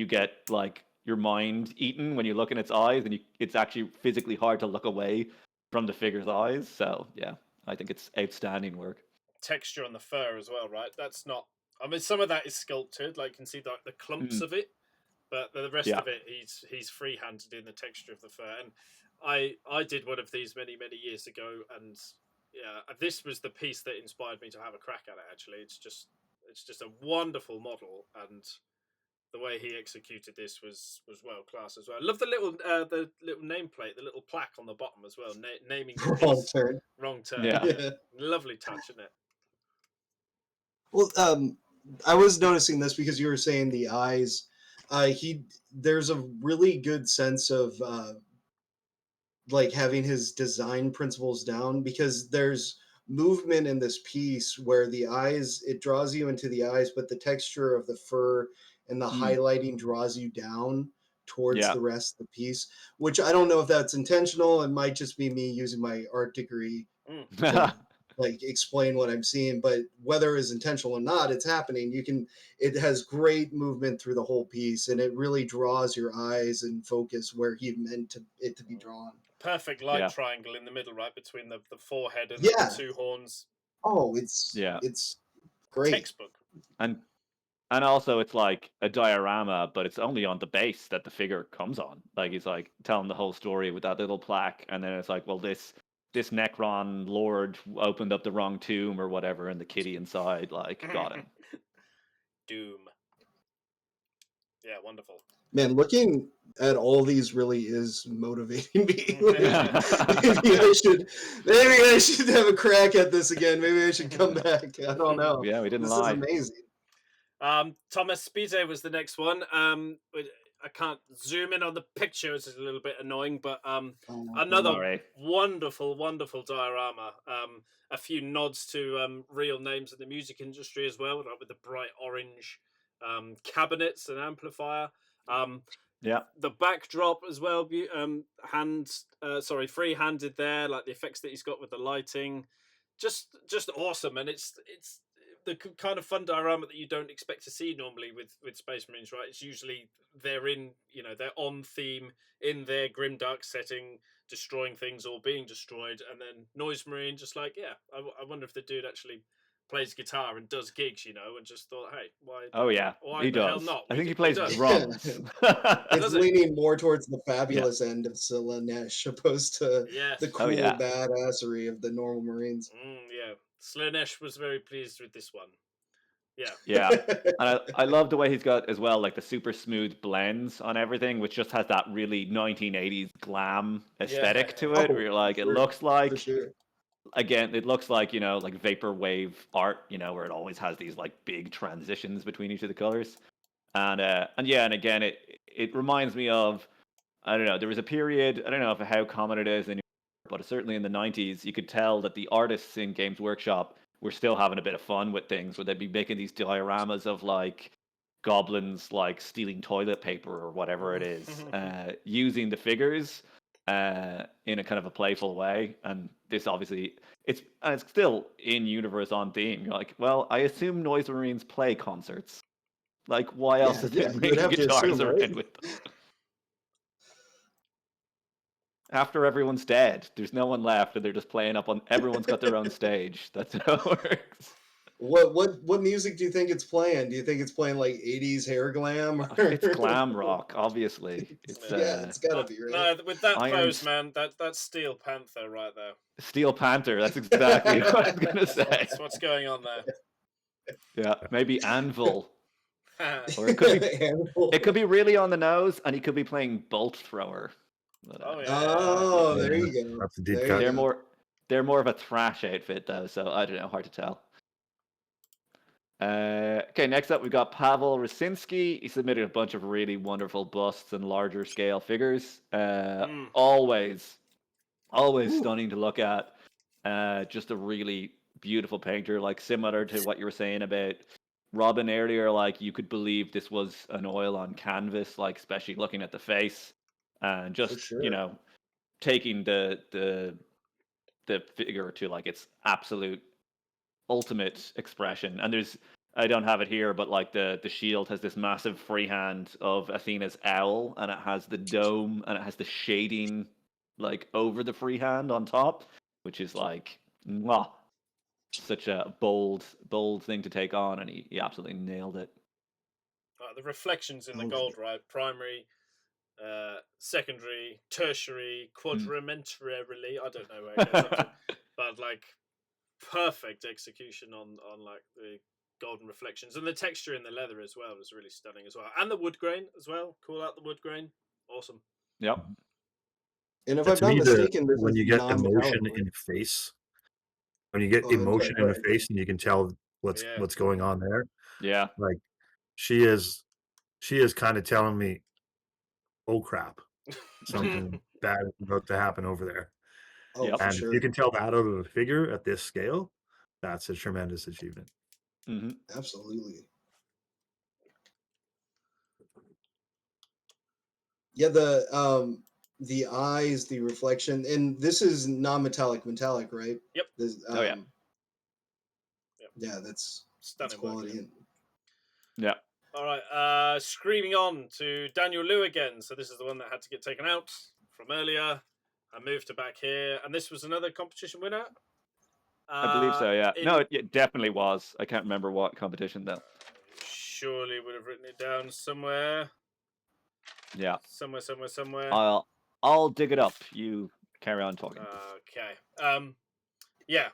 get like your mind eaten when you look in its eyes, and it's actually physically hard to look away from the figure's eyes. So yeah, I think it's outstanding work. Texture on the fur as well, right? That's not. I mean, some of that is sculpted, like you can see the clumps of it, but the rest Yeah. of it, he's free-handed in the texture of the fur. And I did one of these many years ago, and yeah, this was the piece that inspired me to have a crack at it. Actually, it's just a wonderful model, and the way he executed this was world class as well. I love the little nameplate, the little plaque on the bottom as well, naming the Wrong piece. turn. Wrong turn. Yeah. Yeah. Lovely touch, isn't it? Well, I was noticing this because you were saying the eyes. There's a really good sense of like having his design principles down, because there's movement in this piece where the eyes, it draws you into the eyes, but the texture of the fur and the highlighting draws you down towards Yeah. the rest of the piece, which I don't know if that's intentional. It might just be me using my art degree to like explain what I'm seeing, but whether it's intentional or not, it's happening. It has great movement through the whole piece, and it really draws your eyes and focus where he meant it to be drawn. Perfect light Yeah. triangle in the middle, right between the forehead and Yeah. the two horns. Oh, it's great. Textbook. And also it's like a diorama, but it's only on the base that the figure comes on. Like he's like telling the whole story with that little plaque, and then it's like, well, this Necron lord opened up the wrong tomb or whatever, and the kitty inside like got him. Doom. Yeah, wonderful. Man, looking at all these really is motivating me. maybe I should have a crack at this again. Maybe I should come back. I don't know. Yeah, we didn't This lie. is amazing. Thomas Spide was the next one. I can't zoom in on the picture; it's a little bit annoying. But another Sorry. wonderful diorama. A few nods to real names in the music industry as well, like with the bright orange cabinets and amplifier. Yeah. The backdrop as well. Free-handed there, like the effects that he's got with the lighting, just awesome. And it's the kind of fun diorama that you don't expect to see normally with Space Marines, right? It's usually they're on theme in their grimdark setting, destroying things or being destroyed, and then Noise Marine just like, yeah, I wonder if the dude actually plays guitar and does gigs, and just thought, hey, why? Oh yeah, why he the hell does. not? I think he He plays does. drums. It's Does it? leaning more towards the fabulous end of Slaanesh opposed to Yes. the cool yeah. badassery of the normal Marines. Yeah. Slaanesh was very pleased with this one. Yeah. Yeah. And I love the way he's got as well, like the super smooth blends on everything, which just has that really 1980s glam aesthetic to it. Oh, where you're like, it sure. looks For like, sure. again, it looks like, like vaporwave art, where it always has these like big transitions between each of the colors. And again, it reminds me of, I don't know, there was a period, I don't know how common it is in Europe, but certainly in the 90s, you could tell that the artists in Games Workshop were still having a bit of fun with things, where they'd be making these dioramas of like goblins like stealing toilet paper or whatever it is, using the figures in a kind of a playful way. And this obviously, it's still in universe on theme. You're like, well, I assume Noise Marines play concerts. Like, why else is they you'd bringing have to guitars assume, around right? with them? After everyone's dead, there's no one left, and they're just playing up on. Everyone's got their own stage. That's how it works. What music do you think it's playing? Do you think it's playing like 80s hair glam? Or... It's glam rock, obviously. It's it's gotta be, right? No, with that Iron pose, man, that's Steel Panther right there. Steel Panther. That's exactly what I was gonna say. That's what's going on there. Yeah, maybe Anvil, or it could be really on the nose, and he could be playing Bolt Thrower. But, Oh yeah. Oh, there you go. That's a deep There cut. you They're go. more of a thrash outfit though, so I don't know, hard to tell. Okay, next up we've got Pavel Rosinski. He submitted a bunch of really wonderful busts and larger scale figures. Always Ooh. stunning to look at. Just a really beautiful painter, like similar to what you were saying about Robin earlier. Like you could believe this was an oil on canvas, like especially looking at the face and For just sure. taking the figure to like its absolute ultimate expression. And I don't have it here, but like the shield has this massive freehand of Athena's owl, and it has the dome and it has the shading like over the freehand on top, which is like mwah, such a bold thing to take on, and he absolutely nailed it. The reflections in the Oh, gold, right? Primary, secondary, tertiary, quadrimentarily. I don't know where it goes up to, but like perfect execution on like the golden reflections, and the texture in the leather as well was really stunning as well, and the wood grain as well. Call out the wood grain, awesome. Yep. And if Yeah, I'm to not me, mistaken, this when is you get non-metallic, emotion right? in a face, when you get Oh, okay. emotion Go in a ahead. face, and you can tell what's Yeah. what's going on there. Yeah. Like she is kind of telling me, "Oh crap, something bad is about to happen over there." Oh, Yep. for And if you sure. can tell that out of a figure at this scale, that's a tremendous achievement. Mm-hmm. Absolutely. Yeah, the eyes, the reflection, and this is non-metallic, metallic, right? Yep. This, Oh yeah. yeah, that's Stunning work. quality. Yeah. All right, screaming on to Daniel Liu again. So this is the one that had to get taken out from earlier. I moved to back here, and this was another competition winner. I believe so, yeah. In, No, it definitely was. I can't remember what competition though. Surely would have written it down somewhere. Yeah. Somewhere. I'll dig it up. You carry on talking. Okay. Yeah.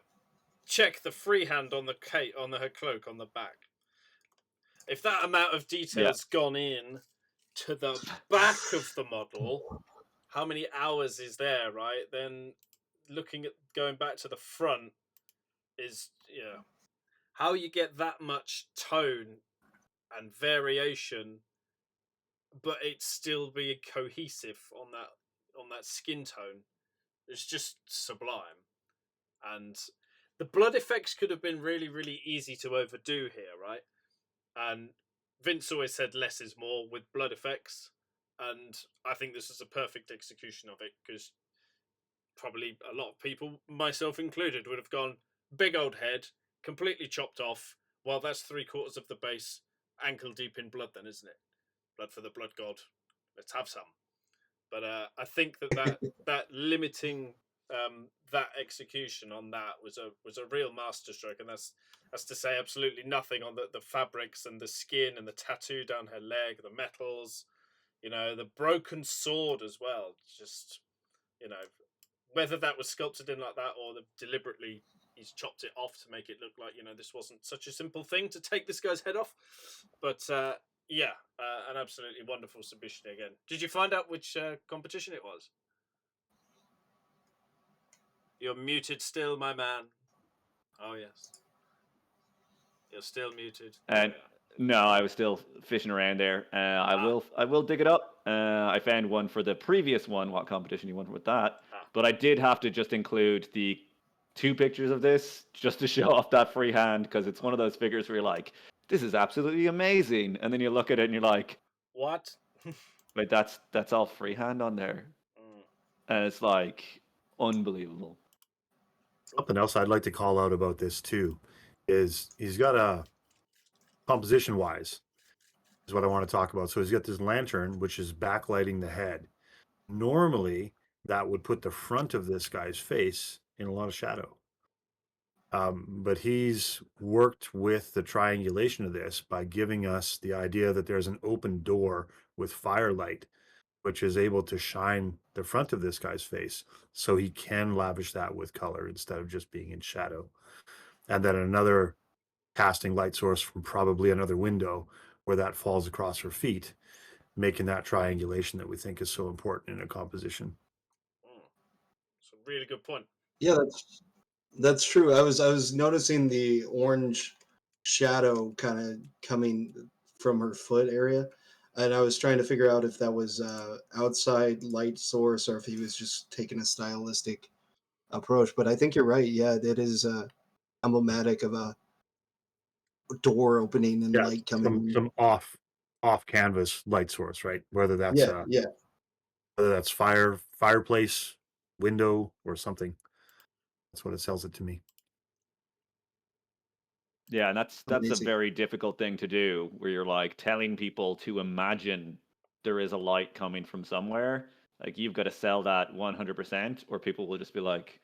Check the freehand on her cloak on the back. If that amount of detail's gone in to the back of the model, how many hours is there, right? Then looking at going back to the front is, how you get that much tone and variation, but it still being cohesive on that skin tone. It's just sublime. And the blood effects could have been really, really easy to overdo here, right? And Vince always said less is more with blood effects, and I think this is a perfect execution of it, because probably a lot of people, myself included, would have gone big old head, completely chopped off. Well, that's 3/4 of the base, ankle deep in blood, then, isn't it? Blood for the blood god. Let's have some. But I think that limiting that execution on that was a real masterstroke, and that's to say absolutely nothing on the fabrics and the skin and the tattoo down her leg, the metals, the broken sword as well. Just whether that was sculpted in like that or deliberately he's chopped it off to make it look like this wasn't such a simple thing to take this guy's head off. But yeah, an absolutely wonderful submission again. Did you find out which competition it was? You're muted still, my man. Oh yes, you're still muted. And no, I was still fishing around there. I will dig it up. I found one for the previous one. What competition you won with that? But I did have to just include the 2 pictures of this just to show off that freehand, because it's one of those figures where you're like, this is absolutely amazing, and then you look at it and you're like, what? wait, that's all freehand on there, and it's like unbelievable. Something else I'd like to call out about this too is he's got a composition wise is what I want to talk about. So he's got this lantern which is backlighting the head. Normally that would put the front of this guy's face in a lot of shadow. But he's worked with the triangulation of this by giving us the idea that there's an open door with firelight, which is able to shine the front of this guy's face, so he can lavish that with color instead of just being in shadow. And then another casting light source from probably another window where that falls across her feet, making that triangulation that we think is so important in a composition. It's a really good point. Yeah, that's true. I was noticing the orange shadow kind of coming from her foot area. And I was trying to figure out if that was outside light source or if he was just taking a stylistic approach. But I think you're right. Yeah, it is emblematic of a door opening and Yeah, light coming in. some off canvas light source, right? Whether that's Yeah. fireplace, window, or something. That's what it sells it to me. Yeah, and that's a Amazing. very difficult thing to do, where you're like telling people to imagine there is a light coming from somewhere. Like you've got to sell that 100%, or people will just be like,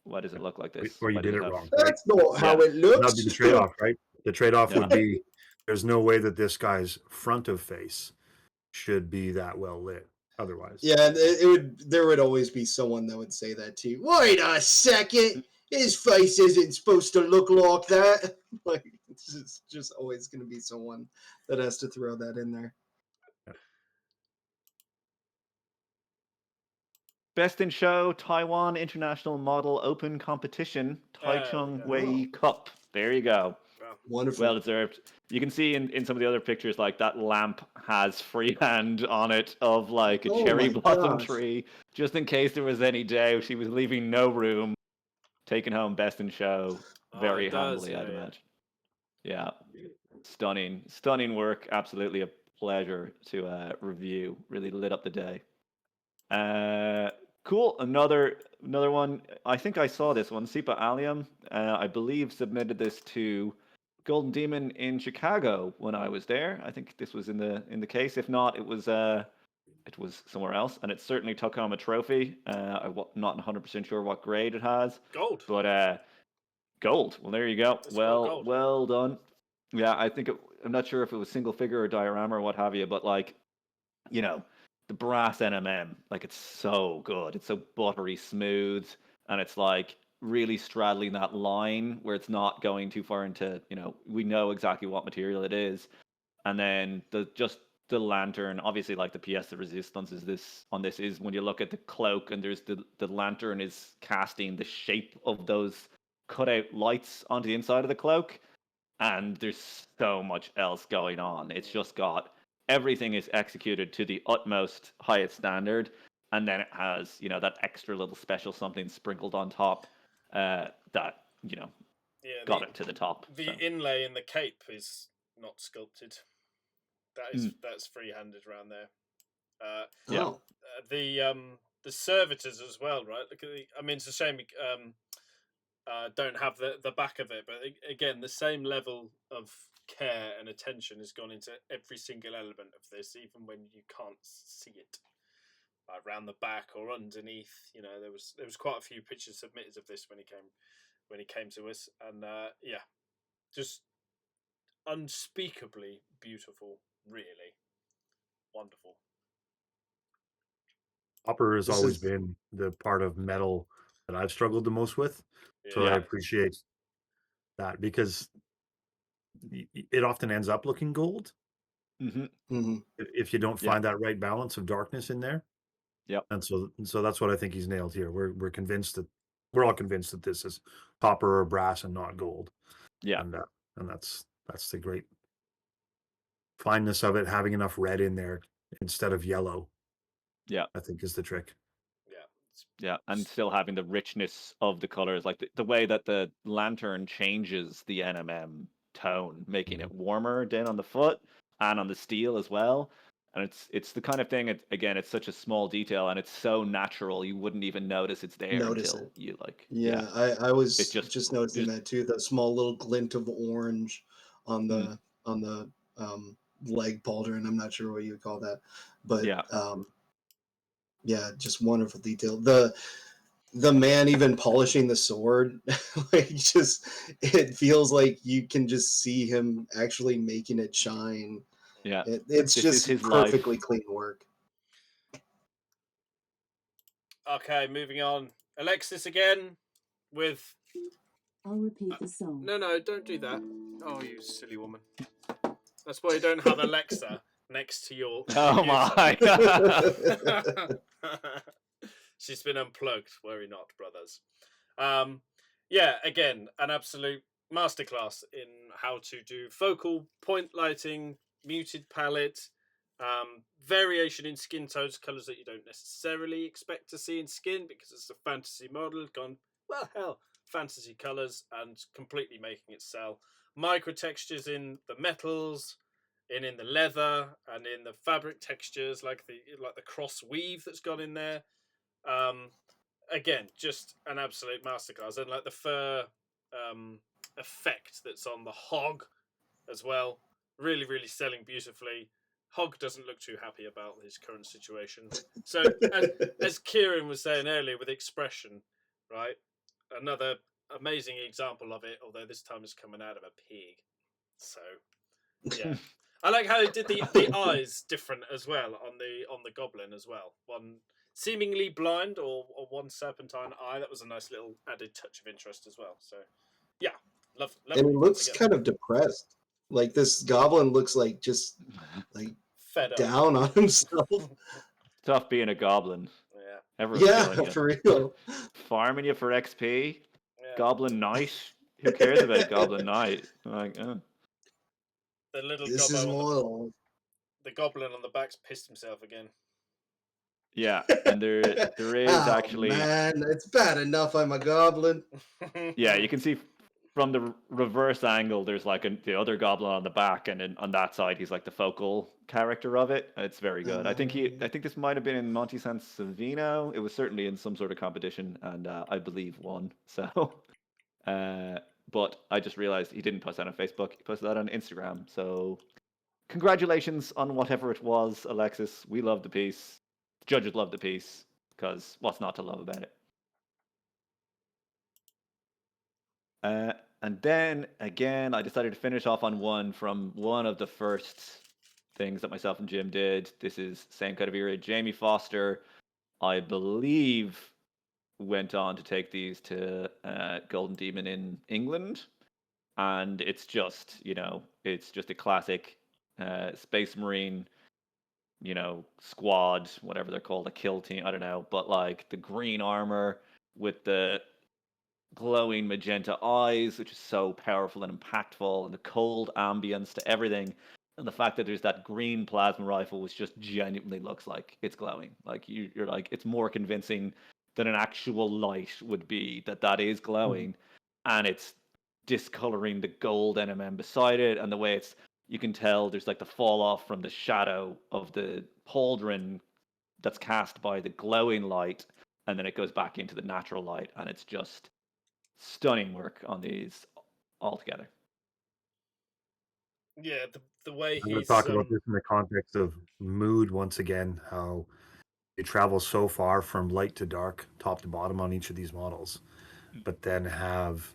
"Why does it look like this? Or you Why does did it it have?" wrong, right? That's not how Yeah. it looks. That'd be the trade-off, right? The trade-off Yeah. would be there's no way that this guy's front of face should be that well lit otherwise. Yeah, there would always be someone that would say that to you. Wait a second, his face isn't supposed to look like that. Like it's just always going to be someone that has to throw that in there. Best in Show Taiwan International Model Open Competition Taichung Wei Cup. There you go. Wow. Wonderful. Well deserved. You can see in some of the other pictures, like that lamp has freehand on it of like a Oh cherry my blossom gosh. tree, just in case there was any doubt. He was leaving no room. Taking home Best in Show very it does, handily, I'd yeah. imagine. Yeah, stunning work. Absolutely a pleasure to review. Really lit up the day. Cool. Another one. I think I saw this one. Sipa Allium, I believe, submitted this to Golden Demon in Chicago when I was there. I think this was in the case. If not, it was somewhere else, and it certainly took home a trophy. I'm not 100% sure what grade it has, Gold. but gold. Well, there you go. It's got gold. Well done. Yeah, I think I'm not sure if it was single figure or diorama or what have you, but like, you know, the brass NMM, like it's so good. It's so buttery smooth, and it's like really straddling that line where it's not going too far into, we know exactly what material it is. And then the lantern, obviously, like the pièce de résistance is when you look at the cloak and there's the lantern is casting the shape of those cutout lights onto the inside of the cloak, and there's so much else going on. It's just got everything is executed to the utmost highest standard, and then it has that extra little special something sprinkled on top that got it to the top. The inlay in the cape is not sculpted. That's free-handed around there. The servitors as well, right? Look at it's a shame don't have the back of it, but again, the same level of care and attention has gone into every single element of this, even when you can't see it around the back or underneath. There was quite a few pictures submitted of this when he came to us, and just unspeakably beautiful, really wonderful. Copper has always been the part of metal that I've struggled the most with. So I appreciate that because it often ends up looking gold. If you don't find that right balance of darkness in there. Yep. And so that's what I think he's nailed here. We're all convinced that this is copper or brass and not gold. Yeah. And that's the great fineness of it, having enough red in there instead of yellow. Yeah. I think is the trick. Yeah, and still having the richness of the colors, like the way that the lantern changes the NMM tone, making it warmer down on the foot and on the steel as well. And it's the kind of thing. It's such a small detail, and it's so natural you wouldn't even notice it's there until you like. Yeah, I was just noticing that too. The small little glint of orange on the leg pauldron. I'm not sure what you would call that, but just wonderful detail. The man even polishing the sword, like it feels like you can just see him actually making it shine. Yeah, it's just his perfectly life. clean work. Okay, moving on. Alexis again with. I'll repeat the song. No, don't do that. Oh, you silly woman. That's why you don't have Alexa next to your. Oh my! She's been unplugged. Worry not, brothers. Again, an absolute masterclass in how to do focal point lighting, muted palette, variation in skin tones, colors that you don't necessarily expect to see in skin because it's a fantasy model gone, well, hell, fantasy colors and completely making it sell. Micro textures in the metals, in the leather, and in the fabric textures, like the cross weave that's gone in there. Again, just an absolute masterclass, and like the fur effect that's on the hog as well, really, really selling beautifully. Hog doesn't look too happy about his current situation. So, as Kieran was saying earlier, with expression, right? Another amazing example of it, although this time it's coming out of a pig. So, yeah. I like how they did the eyes different as well on the goblin as well. One seemingly blind or one serpentine eye. That was a nice little added touch of interest as well. So, yeah, love And what he you put looks together. kind of depressed. Like this goblin looks like just like Fed up. down on himself. Tough being a goblin. Yeah, Everyone's Yeah, killing you. for real. Farming you for XP. yeah. Goblin Knight. Who cares about a Goblin Knight? Like, The little This is gobbo on more. the goblin on the back's pissed himself again. yeah, and there is Oh actually. man, it's bad enough I'm a goblin. Yeah, you can see from the reverse angle. There's like the other goblin on the back, and then on that side, he's like the focal character of it. It's very good. I think this might have been in Monte San Savino. It was certainly in some sort of competition, and I believe won. So, but I just realized he didn't post that on Facebook. He posted that on Instagram. So, congratulations on whatever it was, Alexis. We love the piece. The judges love the piece because what's not to love about it? And then again, I decided to finish off on one from one of the first things that myself and Jim did. This is same kind of era. Jamie Foster, I believe, went on to take these to Golden Demon in England, and it's just it's just a classic Space Marine, squad, whatever they're called, a kill team. I don't know, but like the green armor with the glowing magenta eyes, which is so powerful and impactful, and the cold ambience to everything, and the fact that there's that green plasma rifle, which just genuinely looks like it's glowing. Like you're like, it's more convincing than an actual light would be that is glowing, and it's discoloring the gold NMM beside it, and the way you can tell there's like the fall off from the shadow of the pauldron that's cast by the glowing light, and then it goes back into the natural light, and it's just stunning work on these altogether. Yeah, the way I'm going to he's talk about this in the context of mood once again, how it travels so far from light to dark, top to bottom on each of these models, but then have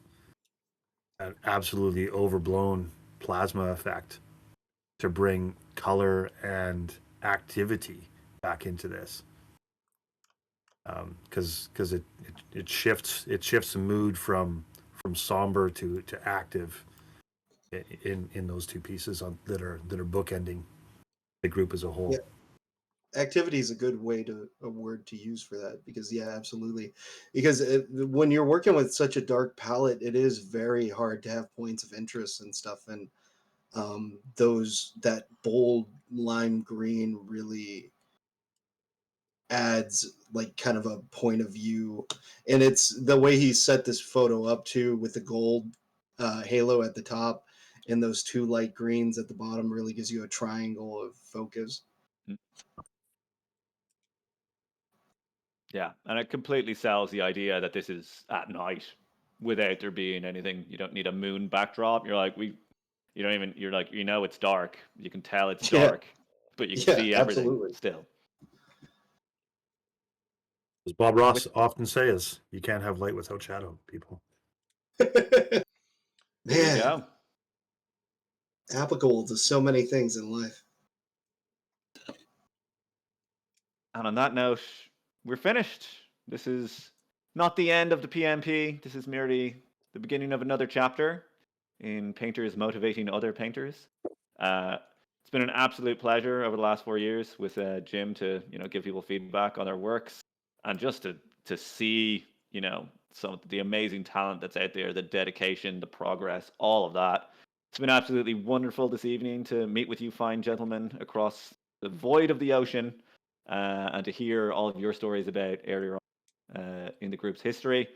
an absolutely overblown plasma effect to bring color and activity back into this. Because it shifts the mood from somber to active in those two pieces that are bookending the group as a whole. Yeah. Activity is a good word to use for that, because yeah, absolutely. Because when you're working with such a dark palette, it is very hard to have points of interest and stuff, and that bold lime green really adds like kind of a point of view, and it's the way he set this photo up too, with the gold halo at the top and those two light greens at the bottom, really gives you a triangle of focus. Yeah, and it completely sells the idea that this is at night without there being anything. You don't need a moon backdrop. You're like, you're like, it's dark. You can tell it's Yeah. dark, but you can Yeah, see everything absolutely. still. As Bob Ross often says, you can't have light without shadow, people. There you Man, go. applicable to so many things in life. And on that note, we're finished. This is not the end of the PMP. This is merely the beginning of another chapter in painters motivating other painters. It's been an absolute pleasure over the last 4 years with Jim to give people feedback on their works, and just to see some of the amazing talent that's out there, the dedication, the progress, all of that. It's been absolutely wonderful this evening to meet with you fine gentlemen across the void of the ocean, and to hear all of your stories about earlier on in the group's history,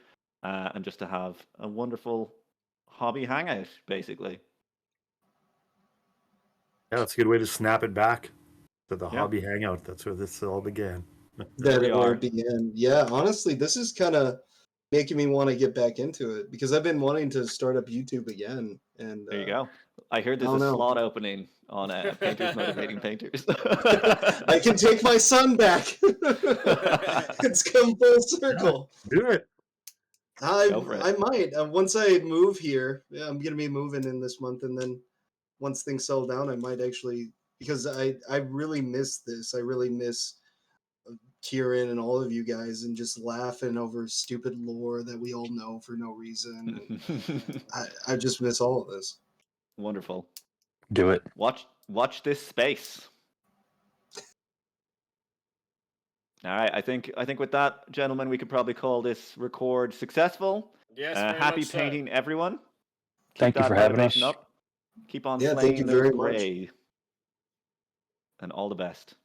and just to have a wonderful hobby hangout, basically. Yeah, that's a good way to snap it back to the Yep. hobby hangout. That's where this all began. That we it where are. it began. Yeah, honestly, this is kind of making me want to get back into it because I've been wanting to start up YouTube again. And There you go. I heard I there's don't a know. slot opening on Painters Motivating Painters. I can take my son back. It's come full circle. Do it. Go for it. I might once I move here. Yeah, I'm gonna be moving in this month, and then once things settle down, I might actually, because I really miss this. I really miss Kieran and all of you guys, and just laughing over stupid lore that we all know for no reason. And I just miss all of this. Wonderful. Do it. Watch this space. All right, I think with that, gentlemen, we could probably call this record successful. Yes, very Happy much so. painting, everyone. Keep Thank you that for having motivation us. up. Keep on Yeah, thank slaying you those very much. prey. And all the best.